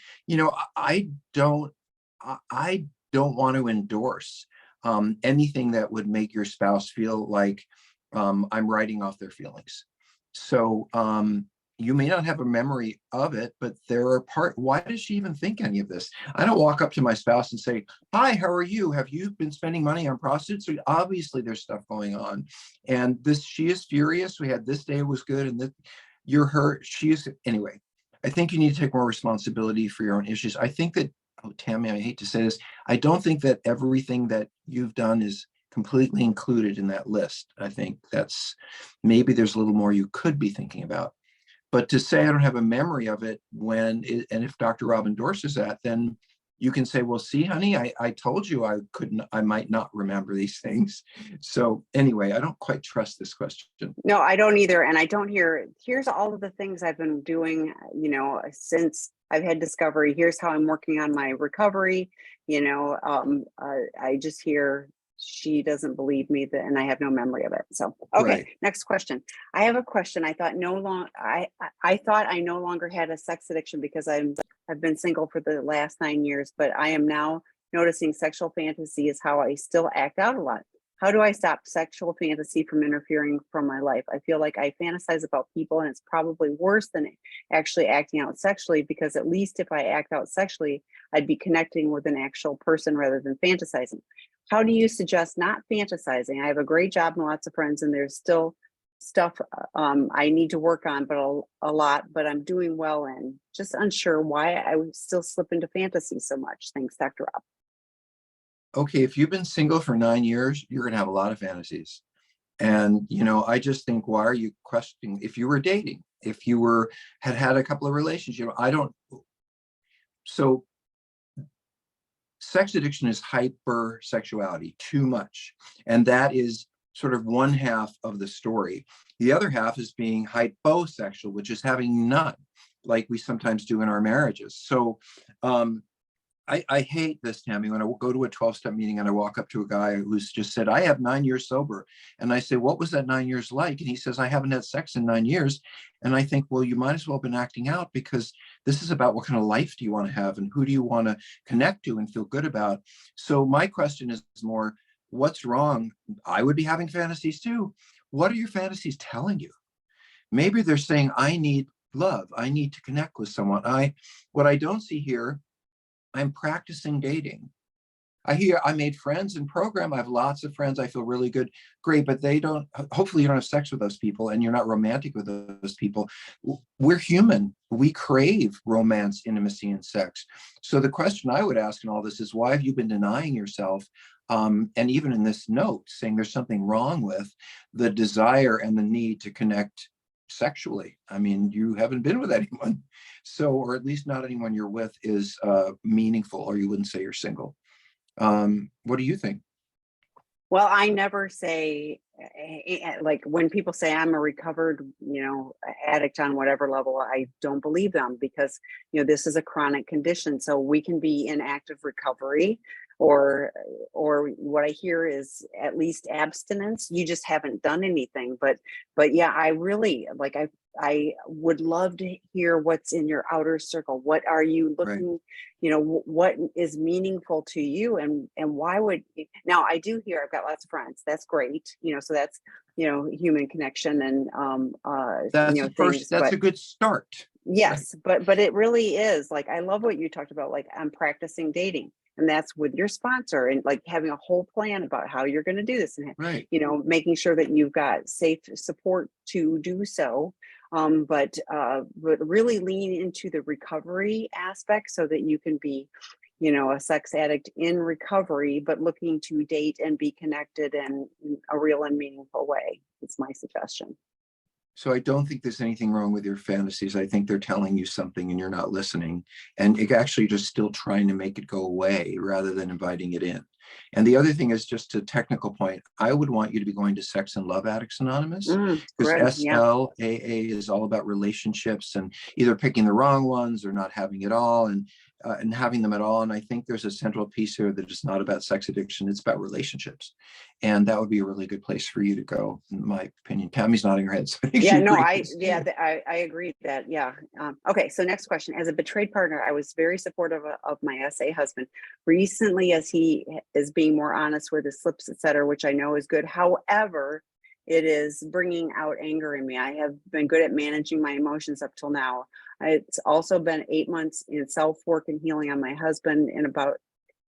I don't want to endorse anything that would make your spouse feel like I'm writing off their feelings. So you may not have a memory of it, but why does she even think any of this? I don't walk up to my spouse and say, hi, how are you? Have you been spending money on prostitutes? So obviously there's stuff going on. And she is furious. We had this day was good, and you're hurt. Anyway, I think you need to take more responsibility for your own issues. I think that, Tammy, I hate to say this, I don't think that everything that you've done is completely included in that list. I think maybe there's a little more you could be thinking about. But to say I don't have a memory of it and if Dr. Rob endorses that, then you can say, well, see, honey, I told you I might not remember these things. So anyway, I don't quite trust this question. No, I don't either. And I don't here's all of the things I've been doing, since I've had discovery. Here's how I'm working on my recovery. I just hear she doesn't believe me and I have no memory of it. So, okay. Right. Next question. I have a question. I thought I thought I no longer had a sex addiction because I've been single for the last 9 years, but I am now noticing sexual fantasy is how I still act out a lot. How do I stop sexual fantasy from interfering from my life? I feel like I fantasize about people, and it's probably worse than actually acting out sexually, because at least if I act out sexually, I'd be connecting with an actual person rather than fantasizing. How do you suggest not fantasizing? I have a great job and lots of friends, and there's still stuff I need to work on, but a lot, but I'm doing well in. Just unsure why I would still slip into fantasy so much. Thanks, Dr. Rob. Okay, if you've been single for 9 years, you're going to have a lot of fantasies. And, I just think, why are you questioning? If you were dating, if you had a couple of relationships, so sex addiction is hypersexuality, too much. And that is sort of one half of the story. The other half is being hyposexual, which is having none, like we sometimes do in our marriages. So I hate this, Tammy, when I go to a 12-step meeting and I walk up to a guy who's just said, I have 9 years sober. And I say, what was that 9 years like? And he says, I haven't had sex in 9 years. And I think, well, you might as well have been acting out, because this is about what kind of life do you want to have and who do you want to connect to and feel good about? So my question is more, what's wrong? I would be having fantasies too. What are your fantasies telling you? Maybe they're saying, I need love. I need to connect with someone. What I don't see here, I'm practicing dating. I made friends in program. I have lots of friends. I feel really good. Great. But hopefully you don't have sex with those people and you're not romantic with those people. We're human. We crave romance, intimacy, and sex. So the question I would ask in all this is, why have you been denying yourself? And even in this note, saying there's something wrong with the desire and the need to connect sexually. I mean, you haven't been with anyone. So, or at least not anyone you're with is meaningful, or you wouldn't say you're single. What do you think? Well, I never say, like, when people say I'm a recovered, addict on whatever level, I don't believe them, because, this is a chronic condition. So we can be in active recovery, or what I hear is at least abstinence. You just haven't done anything. But yeah, I really, like, I would love to hear what's in your outer circle. What are you looking, right. What is meaningful to you, and why would, now I do hear, I've got lots of friends. That's great. So that's, human connection, and, that's things, that's a good start. Yes. Right. But it really is, like, I love what you talked about, like, I'm practicing dating. And that's with your sponsor, and like having a whole plan about how you're going to do this, and, right. Making sure that you've got safe support to do so. But really lean into the recovery aspect, so that you can be, a sex addict in recovery, but looking to date and be connected in a real and meaningful way. It's my suggestion. So I don't think there's anything wrong with your fantasies. I think they're telling you something and you're not listening. And it actually just still trying to make it go away rather than inviting it in. And the other thing is, just a technical point, I would want you to be going to Sex and Love Addicts Anonymous, because SLAA is all about relationships and either picking the wrong ones or not having it all, and having them at all. And I think there's a central piece here that is not about sex addiction, it's about relationships. And that would be a really good place for you to go, in my opinion. Tammy's nodding her head. So I agree with that. Yeah. Okay. So next question. As a betrayed partner, I was very supportive of my SA husband. Recently, as he is being more honest with his slips, etc., which I know is good. However, it is bringing out anger in me. I have been good at managing my emotions up till now. It's also been 8 months in self-work and healing on my husband,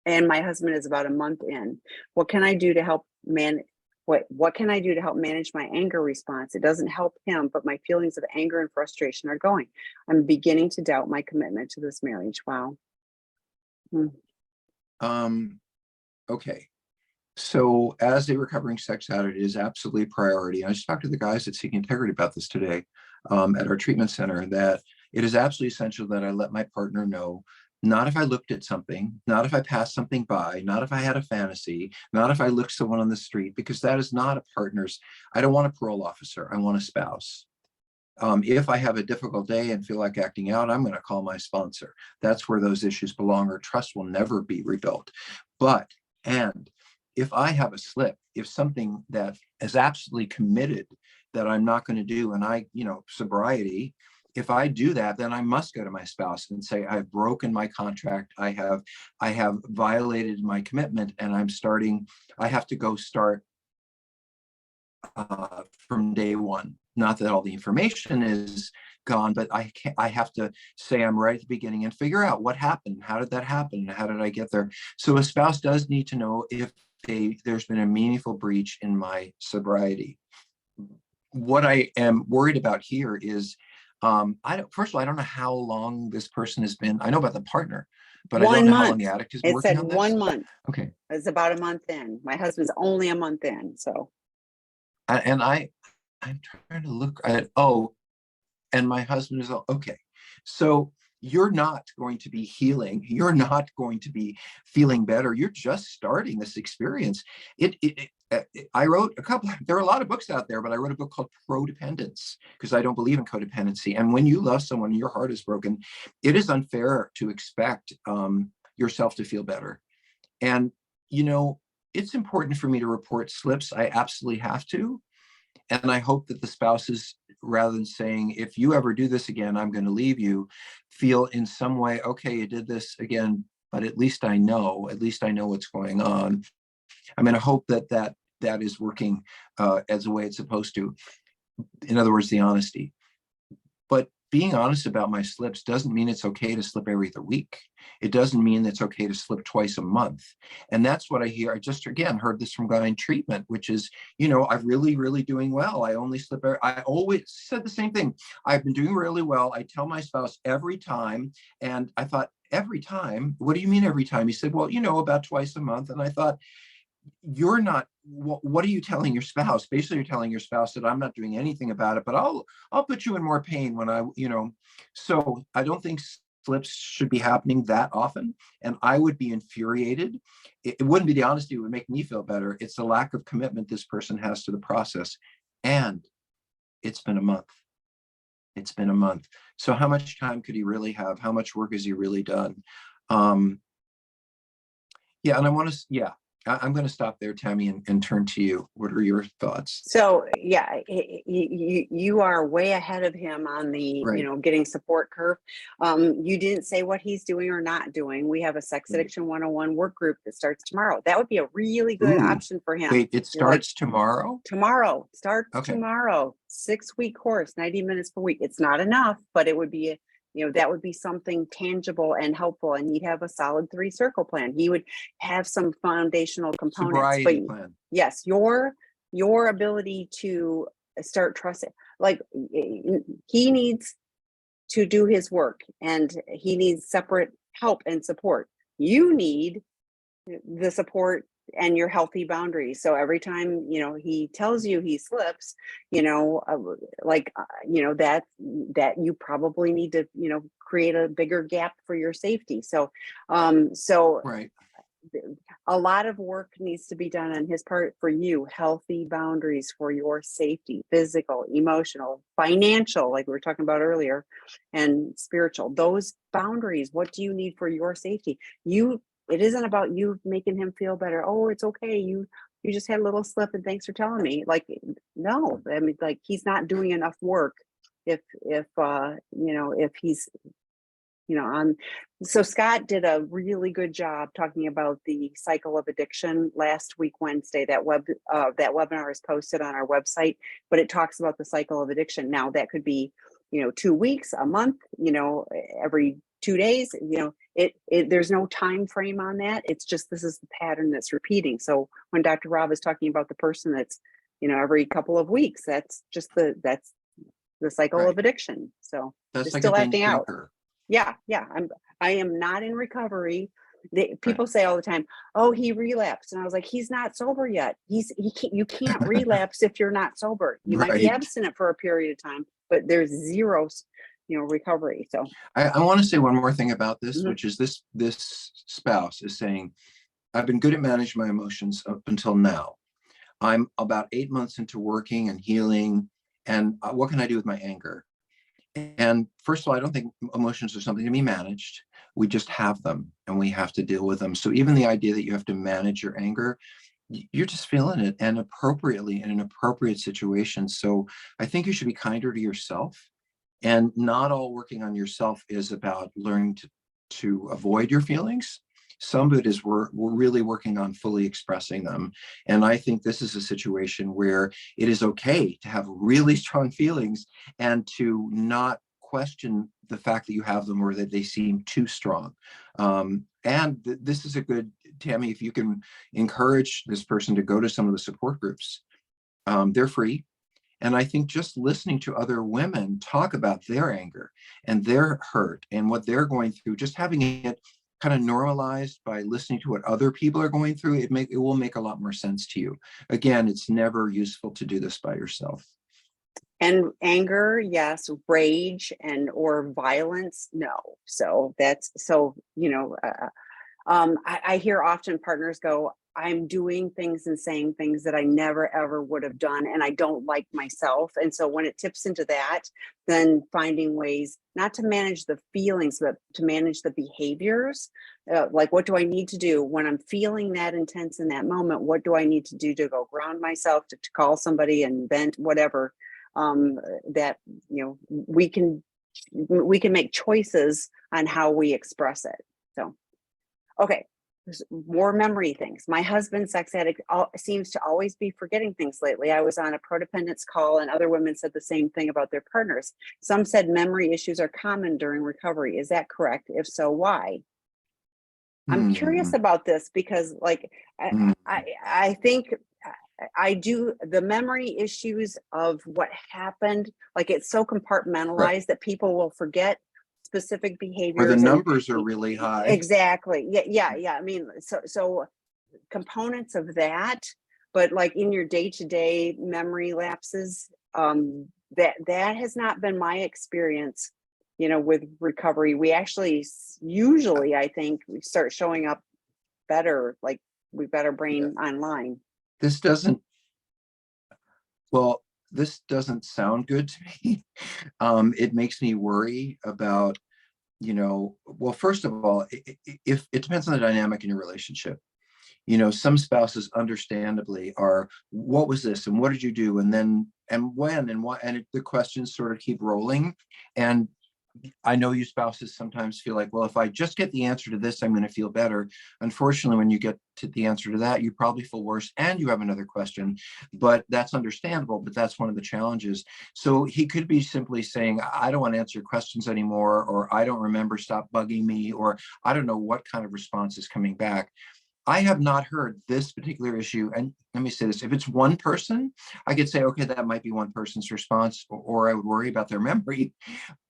and my husband is about a month in. What can I do to help what can I do to help manage my anger response? It doesn't help him, but my feelings of anger and frustration are going. I'm beginning to doubt my commitment to this marriage. Wow. Okay. So as a recovering sex addict, it is absolutely a priority. I just talked to the guys at Seeking Integrity about this today at our treatment center, that it is absolutely essential that I let my partner know, not if I looked at something, not if I passed something by, not if I had a fantasy, not if I looked someone on the street, because that is not a partner's. I don't want a parole officer. I want a spouse. If I have a difficult day and feel like acting out, I'm going to call my sponsor. That's where those issues belong, or trust will never be rebuilt. And if I have a slip, if something that is absolutely committed that I'm not going to do, and sobriety, if I do that, then I must go to my spouse and say, I've broken my contract. I have violated my commitment, and I have to go start from day one. Not that all the information is gone, but I have to say I'm right at the beginning and figure out what happened. How did that happen? How did I get there? So a spouse does need to know if there's been a meaningful breach in my sobriety. What I am worried about here is, first of all, I don't know how long this person has been. I know about the partner, but I don't know how long the addict is working on this. 1 month. Okay. It's about a month in. My husband's only a month in, so. And I'm trying to look at, and my husband is okay. So you're not going to be healing. You're not going to be feeling better. You're just starting this experience. I wrote there are a lot of books out there, but I wrote a book called Codependence because I don't believe in codependency. And when you love someone and your heart is broken, it is unfair to expect yourself to feel better. And, it's important for me to report slips. I absolutely have to. And I hope that the spouses, rather than saying, if you ever do this again, I'm going to leave you, feel in some way, okay, you did this again, but at least I know what's going on. I'm going to hope that is working as the way it's supposed to. In other words, the honesty. But being honest about my slips doesn't mean it's okay to slip every other week. It doesn't mean it's okay to slip twice a month. And that's what I hear. I just, again, heard this from a guy in treatment, which is, I'm really, really doing well. I only slip. I always said the same thing. I've been doing really well. I tell my spouse every time. And I thought, every time? What do you mean every time? He said, well, about twice a month. And I thought, you're not, what are you telling your spouse? Basically, you're telling your spouse that I'm not doing anything about it, but I'll put you in more pain when so I don't think slips should be happening that often. And I would be infuriated. It wouldn't be the honesty, it would make me feel better. It's the lack of commitment this person has to the process. And it's been a month. It's been a month. So how much time could he really have? How much work has he really done? And I'm going to stop there, Tammy, and turn to you. What are your thoughts? So yeah, you are way ahead of him on the, right. Getting support curve. You didn't say what he's doing or not doing. We have a Sex Addiction 101 work group that starts tomorrow. That would be a really good option for him. Wait, it starts tomorrow? Tomorrow. Starts tomorrow. 6-week course, 90 minutes per week. It's not enough, but it would be that would be something tangible and helpful. And he'd have a solid 3-circle plan. He would have some foundational components. Sobriety plan. Yes, your ability to start trusting, like he needs to do his work and he needs separate help and support. You need the support and your healthy boundaries. So every time, he tells you he slips, that you probably need to, create a bigger gap for your safety. So right. A lot of work needs to be done on his part for you, healthy boundaries for your safety, physical, emotional, financial, like we were talking about earlier, and spiritual. Those boundaries, what do you need for your safety? It isn't about you making him feel better. Oh, it's okay. You just had a little slip and thanks for telling me. Like, no, I mean, like he's not doing enough work if he's, so Scott did a really good job talking about the cycle of addiction last week, Wednesday. That webinar is posted on our website, but it talks about the cycle of addiction. Now that could be, 2 weeks, a month, every 2 days, there's no time frame on that. It's just, this is the pattern that's repeating. So when Dr. Rob is talking about the person that's, every couple of weeks, that's the cycle right. of addiction. So that's like still a acting out. Yeah. I am not in recovery. People say all the time, oh, he relapsed. And I was like, he's not sober yet. You can't relapse if you're not sober. You might be abstinent for a period of time, but there's zero, recovery. So I want to say one more thing about this, which is this spouse is saying, I've been good at managing my emotions up until now. I'm about 8 months into working and healing. And what can I do with my anger? And first of all, I don't think emotions are something to be managed. We just have them and we have to deal with them. So even the idea that you have to manage your anger, you're just feeling it, and appropriately in an appropriate situation. So I think you should be kinder to yourself. And not all working on yourself is about learning to avoid your feelings. Some of it is we're really working on fully expressing them. And I think this is a situation where it is okay to have really strong feelings and to not question the fact that you have them or that they seem too strong. This is a good, Tammy, if you can encourage this person to go to some of the support groups. They're free. And I think just listening to other women talk about their anger and their hurt and what they're going through, just having it kind of normalized by listening to what other people are going through, it will make a lot more sense to you. Again, it's never useful to do this by yourself. And anger, yes. Rage and or violence, no. So that's so, I hear often partners go, I'm doing things and saying things that I never ever would have done, and I don't like myself. And so when it tips into that, then finding ways not to manage the feelings, but to manage the behaviors. Like, what do I need to do when I'm feeling that intense in that moment? What do I need to do to go ground myself, to call somebody and vent, whatever? That we can make choices on how we express it. So. Okay, there's more memory things. My husband, sex addict, seems to always be forgetting things lately. I was on a codependence call and other women said the same thing about their partners. Some said memory issues are common during recovery. Is that correct? If so, why? I'm curious about this because I think I do the memory issues of what happened. Like, it's so compartmentalized Right. that people will forget specific behaviors. Or the numbers are really high. Exactly. Yeah. I mean, so components of that, but like in your day-to-day memory lapses, that has not been my experience, with recovery. We actually usually, I think, we start showing up better, like we've got our brain online. This doesn't sound good to me. It makes me worry about, well, first of all, if it depends on the dynamic in your relationship. Some spouses understandably are, what was this? And what did you do? And then, and when, and why? And the questions sort of keep rolling. And I know you spouses sometimes feel like, well, if I just get the answer to this, I'm going to feel better. Unfortunately, when you get to the answer to that, you probably feel worse and you have another question, but that's understandable. But that's one of the challenges. So he could be simply saying, I don't want to answer your questions anymore, or I don't remember, stop bugging me, or I don't know what kind of response is coming back. I have not heard this particular issue. And let me say this, if it's one person, I could say, okay, that might be one person's response, or I would worry about their memory.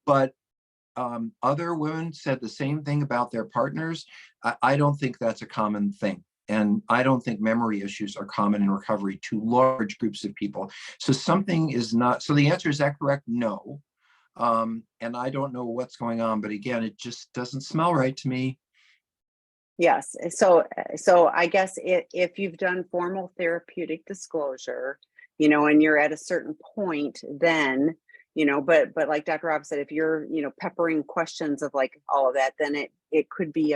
But other women said the same thing about their partners. I don't think that's a common thing. And I don't think memory issues are common in recovery to large groups of people. So something is not, so the answer, is that correct? No. And I don't know what's going on, but again, it just doesn't smell right to me. Yes. So I guess if you've done formal therapeutic disclosure, and you're at a certain point, then, but like Dr. Rob said, if you're, peppering questions of like all of that, then it could be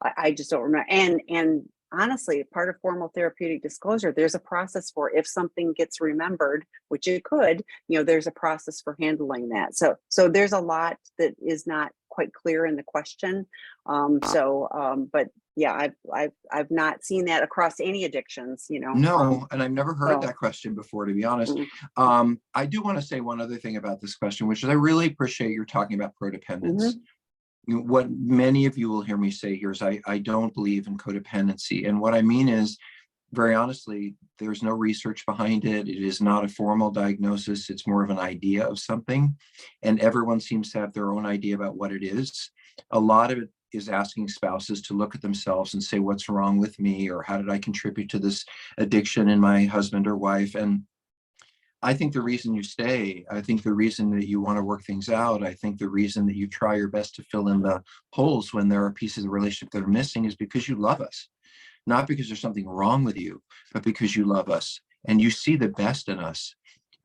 I just don't remember. And honestly, part of formal therapeutic disclosure, there's a process for, if something gets remembered, which it could, there's a process for handling that. So there's a lot that is not quite clear in the question. But yeah, I've not seen that across any addictions, No, and I've never heard that question before, to be honest. I do want to say one other thing about this question, which is I really appreciate you're talking about codependence. What many of you will hear me say here is I don't believe in codependency. And what I mean is, very honestly, there's no research behind it. It is not a formal diagnosis. It's more of an idea of something. And everyone seems to have their own idea about what it is. A lot of it is asking spouses to look at themselves and say, what's wrong with me? Or how did I contribute to this addiction in my husband or wife? And I think the reason you stay, I think the reason that you want to work things out, I think the reason that you try your best to fill in the holes when there are pieces of the relationship that are missing is because you love us. Not because there's something wrong with you, but because you love us and you see the best in us.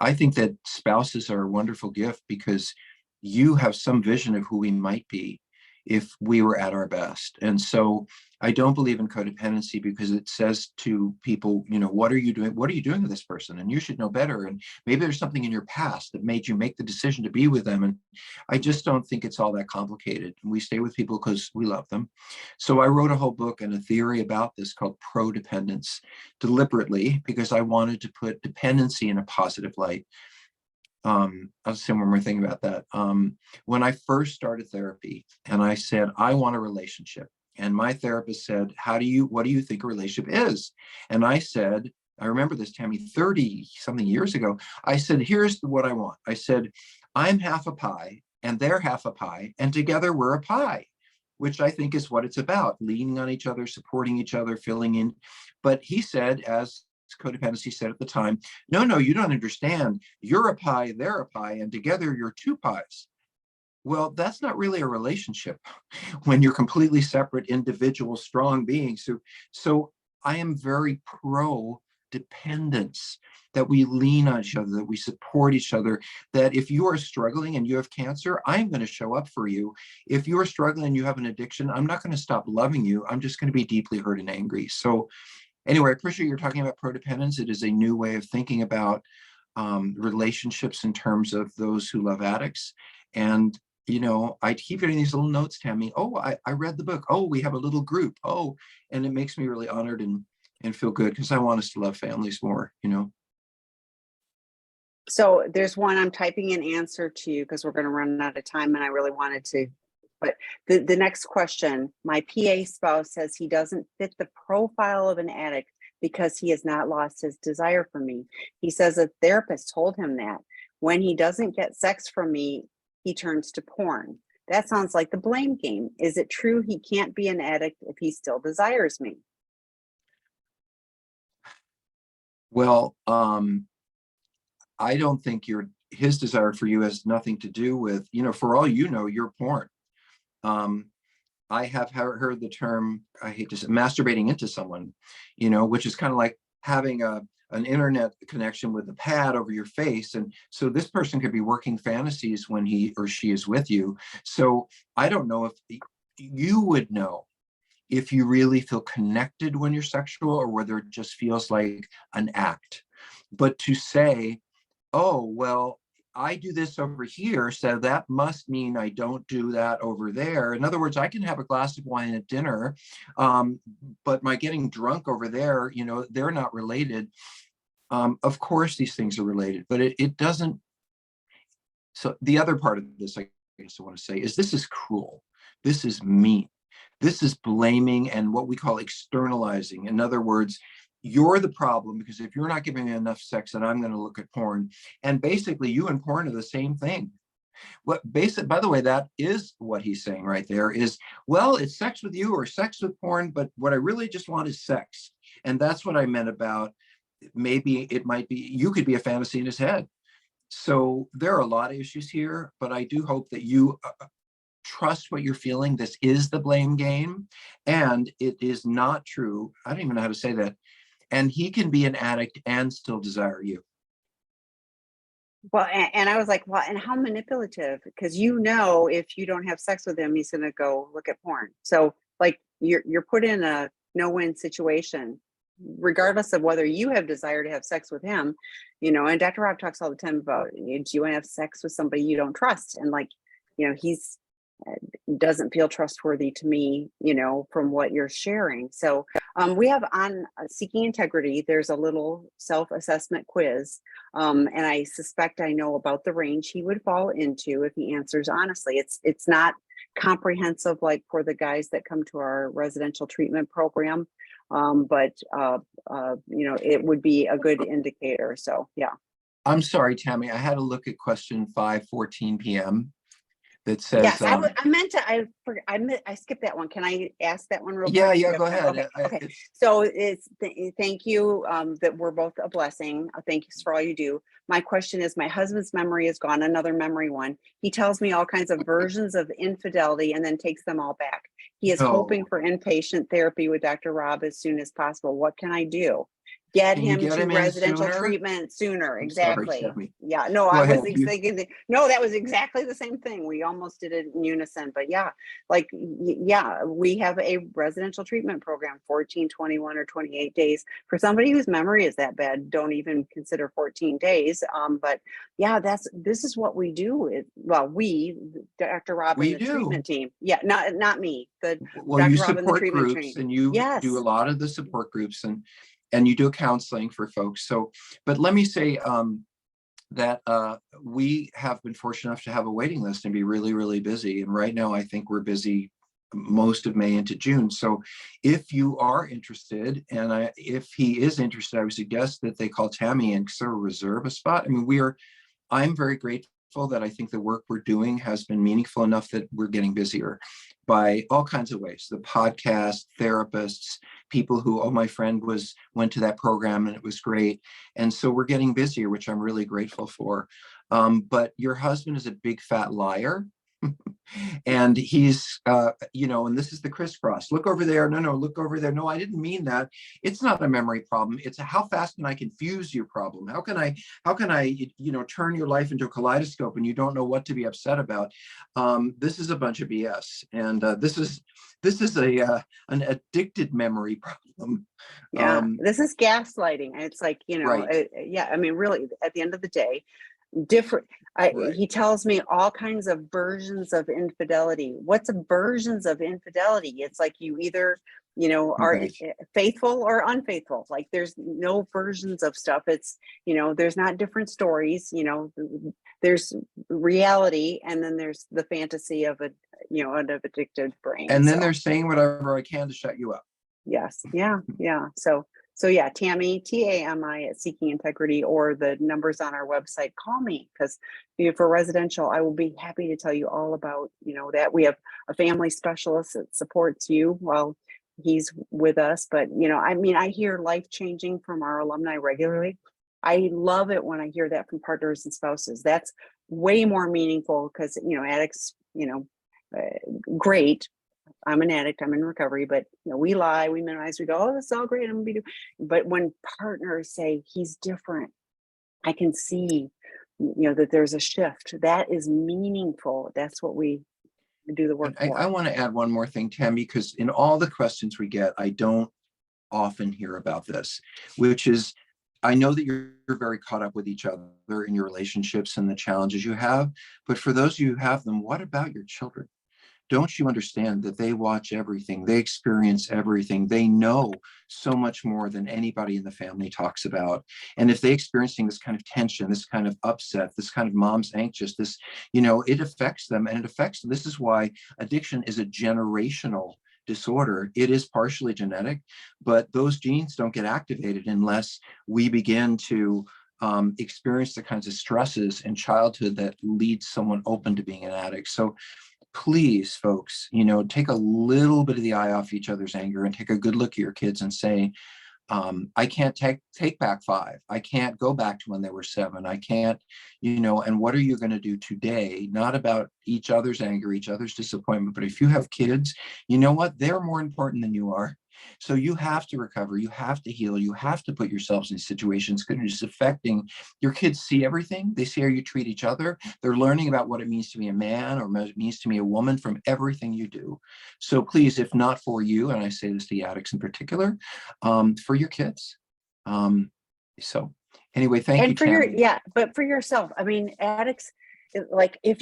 I think that spouses are a wonderful gift because you have some vision of who we might be if we were at our best. And so I don't believe in codependency because it says to people, what are you doing? What are you doing with this person? And you should know better. And maybe there's something in your past that made you make the decision to be with them. And I just don't think it's all that complicated. We stay with people because we love them. So I wrote a whole book and a theory about this called Prodependence, deliberately because I wanted to put dependency in a positive light. I'll say one more thing about that. When I first started therapy and I said, I want a relationship. And my therapist said, what do you think a relationship is? And I said, I remember this, Tammy, 30 something years ago, I said, here's what I want. I said, I'm half a pie and they're half a pie and together we're a pie, which I think is what it's about, leaning on each other, supporting each other, filling in. But he said, as Codependency said at the time, no, you don't understand. You're a pie, they're a pie, and together you're two pies. Well, that's not really a relationship when you're completely separate, individual, strong beings. So I am very pro dependence, that we lean on each other, that we support each other, that if you are struggling and you have cancer, I'm going to show up for you. If you are struggling and you have an addiction, I'm not going to stop loving you. I'm just going to be deeply hurt and angry. So anyway, I appreciate you're talking about prodependence. It is a new way of thinking about relationships in terms of those who love addicts. And I keep getting these little notes, Tammy. Oh, I read the book. Oh, we have a little group. Oh, and it makes me really honored and feel good, because I want us to love families more, So there's one I'm typing an answer to you because we're going to run out of time, and I really wanted to. But the next question, my PA spouse says he doesn't fit the profile of an addict because he has not lost his desire for me. He says a therapist told him that when he doesn't get sex from me, he turns to porn. That sounds like the blame game. Is it true he can't be an addict if he still desires me? Well, I don't think his desire for you has nothing to do with, for all you're porn. I have heard the term, I hate to say, masturbating into someone, which is kind of like having an internet connection with a pad over your face. And so this person could be working fantasies when he or she is with you. So I don't know if you would know if you really feel connected when you're sexual, or whether it just feels like an act. But to say, oh, well, I do this over here, so that must mean I don't do that over there. In other words, I can have a glass of wine at dinner, but my getting drunk over there, they're not related. Of course, these things are related, but it doesn't. So the other part of this, I guess I want to say, is this is cruel. This is mean. This is blaming and what we call externalizing. In other words, you're the problem because if you're not giving me enough sex, then I'm going to look at porn. And basically, you and porn are the same thing. By the way, that is what he's saying right there is, well, it's sex with you or sex with porn, but what I really just want is sex. And that's what I meant about maybe it might be, you could be a fantasy in his head. So there are a lot of issues here, but I do hope that you trust what you're feeling. This is the blame game, and it is not true. I don't even know how to say that. And he can be an addict and still desire you. Well, and I was like, well, and how manipulative, because if you don't have sex with him, he's going to go look at porn. So like you're put in a no-win situation, regardless of whether you have desire to have sex with him, and Dr. Rob talks all the time about, do you want to have sex with somebody you don't trust? And he's doesn't feel trustworthy to me, from what you're sharing. So we have on Seeking Integrity, there's a little self-assessment quiz. And I suspect I know about the range he would fall into if he answers honestly. It's not comprehensive like for the guys that come to our residential treatment program. But it would be a good indicator. So, yeah. I'm sorry, Tammy, I had to look at question 5:14 p.m. that says, yes, I meant to, I skipped that one. Can I ask that one real quick? Yeah, go ahead. Okay. So thank you, that we're both a blessing. Thank you for all you do. My question is, my husband's memory is gone, another memory one. He tells me all kinds of versions of infidelity and then takes them all back. He is hoping for inpatient therapy with Dr. Rob as soon as possible. What can I do? Get him to residential treatment sooner. Exactly. Sorry, yeah. No, I was thinking. No, that was exactly the same thing. We almost did it in unison. But yeah, we have a residential treatment program, 14, 21, or 28 days. For somebody whose memory is that bad, don't even consider 14 days. But yeah, this is what we do. Dr. Rob and the treatment team. Yeah, not me. Dr. You Rob and the support treatment groups, team. and you do a lot of the support groups, and you do counseling for folks. So, but let me say that we have been fortunate enough to have a waiting list and be really, really busy. And right now, I think we're busy most of May into June. So if you are interested, and if he is interested, I would suggest that they call Tammy and sort of reserve a spot. I mean, I'm very grateful that I think the work we're doing has been meaningful enough that we're getting busier by all kinds of ways. The podcast, therapists, people who, oh, my friend went to that program and it was great. And so we're getting busier, which I'm really grateful for. But your husband is a big fat liar. And he's, and this is the crisscross. Look over there. No, look over there. No, I didn't mean that. It's not a memory problem. It's a how fast can I confuse your problem? How can I, turn your life into a kaleidoscope and you don't know what to be upset about? This is a bunch of BS. And this is an addicted memory problem. Yeah, this is gaslighting. It's like, right. I mean, really, at the end of the day, he tells me all kinds of versions of infidelity. What's versions of infidelity? It's like you either are faithful or unfaithful. Like there's no versions of stuff. It's there's not different stories. There's reality, and then there's the fantasy of an addicted brain. And then they're saying whatever I can to shut you up. Yes. Yeah. So yeah, Tammy, TAMI at Seeking Integrity, or the numbers on our website. Call me, because for residential, I will be happy to tell you all about that. We have a family specialist that supports you while he's with us. But I hear life changing from our alumni regularly. I love it when I hear that from partners and spouses. That's way more meaningful, because addicts, great. I'm an addict, I'm in recovery, but we lie, we minimize, we go, oh, this is all great, I'm gonna be doing. But when partners say he's different, I can see that there's a shift. That is meaningful. That's what we do the work for. I want to add one more thing, Tammy, because in all the questions we get, I don't often hear about this, which is, I know that you're very caught up with each other in your relationships and the challenges you have, but for those of you who have them, what about your children? Don't you understand that they watch everything, they experience everything, they know so much more than anybody in the family talks about? And if they're experiencing this kind of tension, this kind of upset, this kind of mom's anxious, this, it affects them, and it affects them. This is why addiction is a generational disorder. It is partially genetic, but those genes don't get activated unless we begin to experience the kinds of stresses in childhood that lead someone open to being an addict. So please, folks, take a little bit of the eye off each other's anger and take a good look at your kids and say, I can't take back 5. I can't go back to when they were 7. I can't, and what are you going to do today? Not about each other's anger, each other's disappointment, but if you have kids, you know what? They're more important than you are. So you have to recover, you have to heal, you have to put yourselves in situations because it's affecting your kids. See everything. They see how you treat each other. They're learning about what it means to be a man or what it means to be a woman from everything you do. So please, if not for you, and I say this to the addicts in particular, for your kids. So anyway, thank you, Tammy. But for yourself, I mean, addicts, like if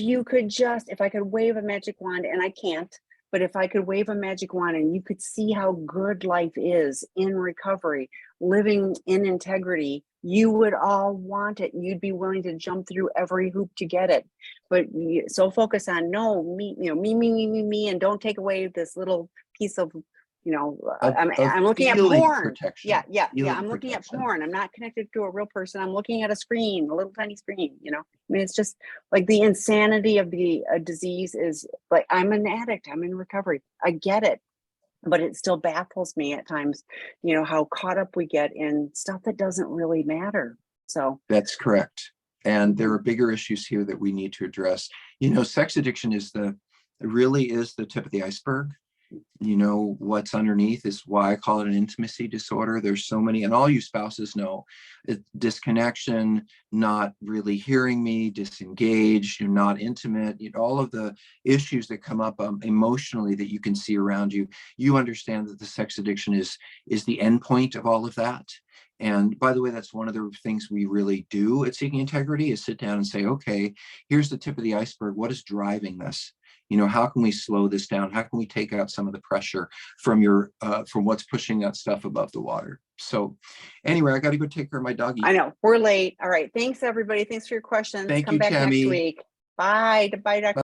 I could wave a magic wand, and I can't, but if I could wave a magic wand and you could see how good life is in recovery, living in integrity, you would all want it. You'd be willing to jump through every hoop to get it. But so focus on me, and don't take away this little piece of, I'm looking at porn. Protection. I'm looking at porn. I'm not connected to a real person. I'm looking at a screen, a little tiny screen, I mean, it's just like the insanity of the disease is like, I'm an addict, I'm in recovery. I get it, but it still baffles me at times, how caught up we get in stuff that doesn't really matter. So that's correct. And there are bigger issues here that we need to address. Sex addiction really is the tip of the iceberg. What's underneath is why I call it an intimacy disorder. There's so many, and all you spouses know, disconnection, not really hearing me, disengaged, you're not intimate, all of the issues that come up emotionally that you can see around you. You understand that the sex addiction is the end point of all of that. And by the way, that's one of the things we really do at Seeking Integrity is sit down and say, okay, here's the tip of the iceberg. What is driving this? How can we slow this down? How can we take out some of the pressure from from what's pushing that stuff above the water? So anyway, I got to go take care of my doggy. I know we're late. All right. Thanks, everybody. Thanks for your questions. Thank Come you, back Tammy. next week. Bye. Bye, Dr.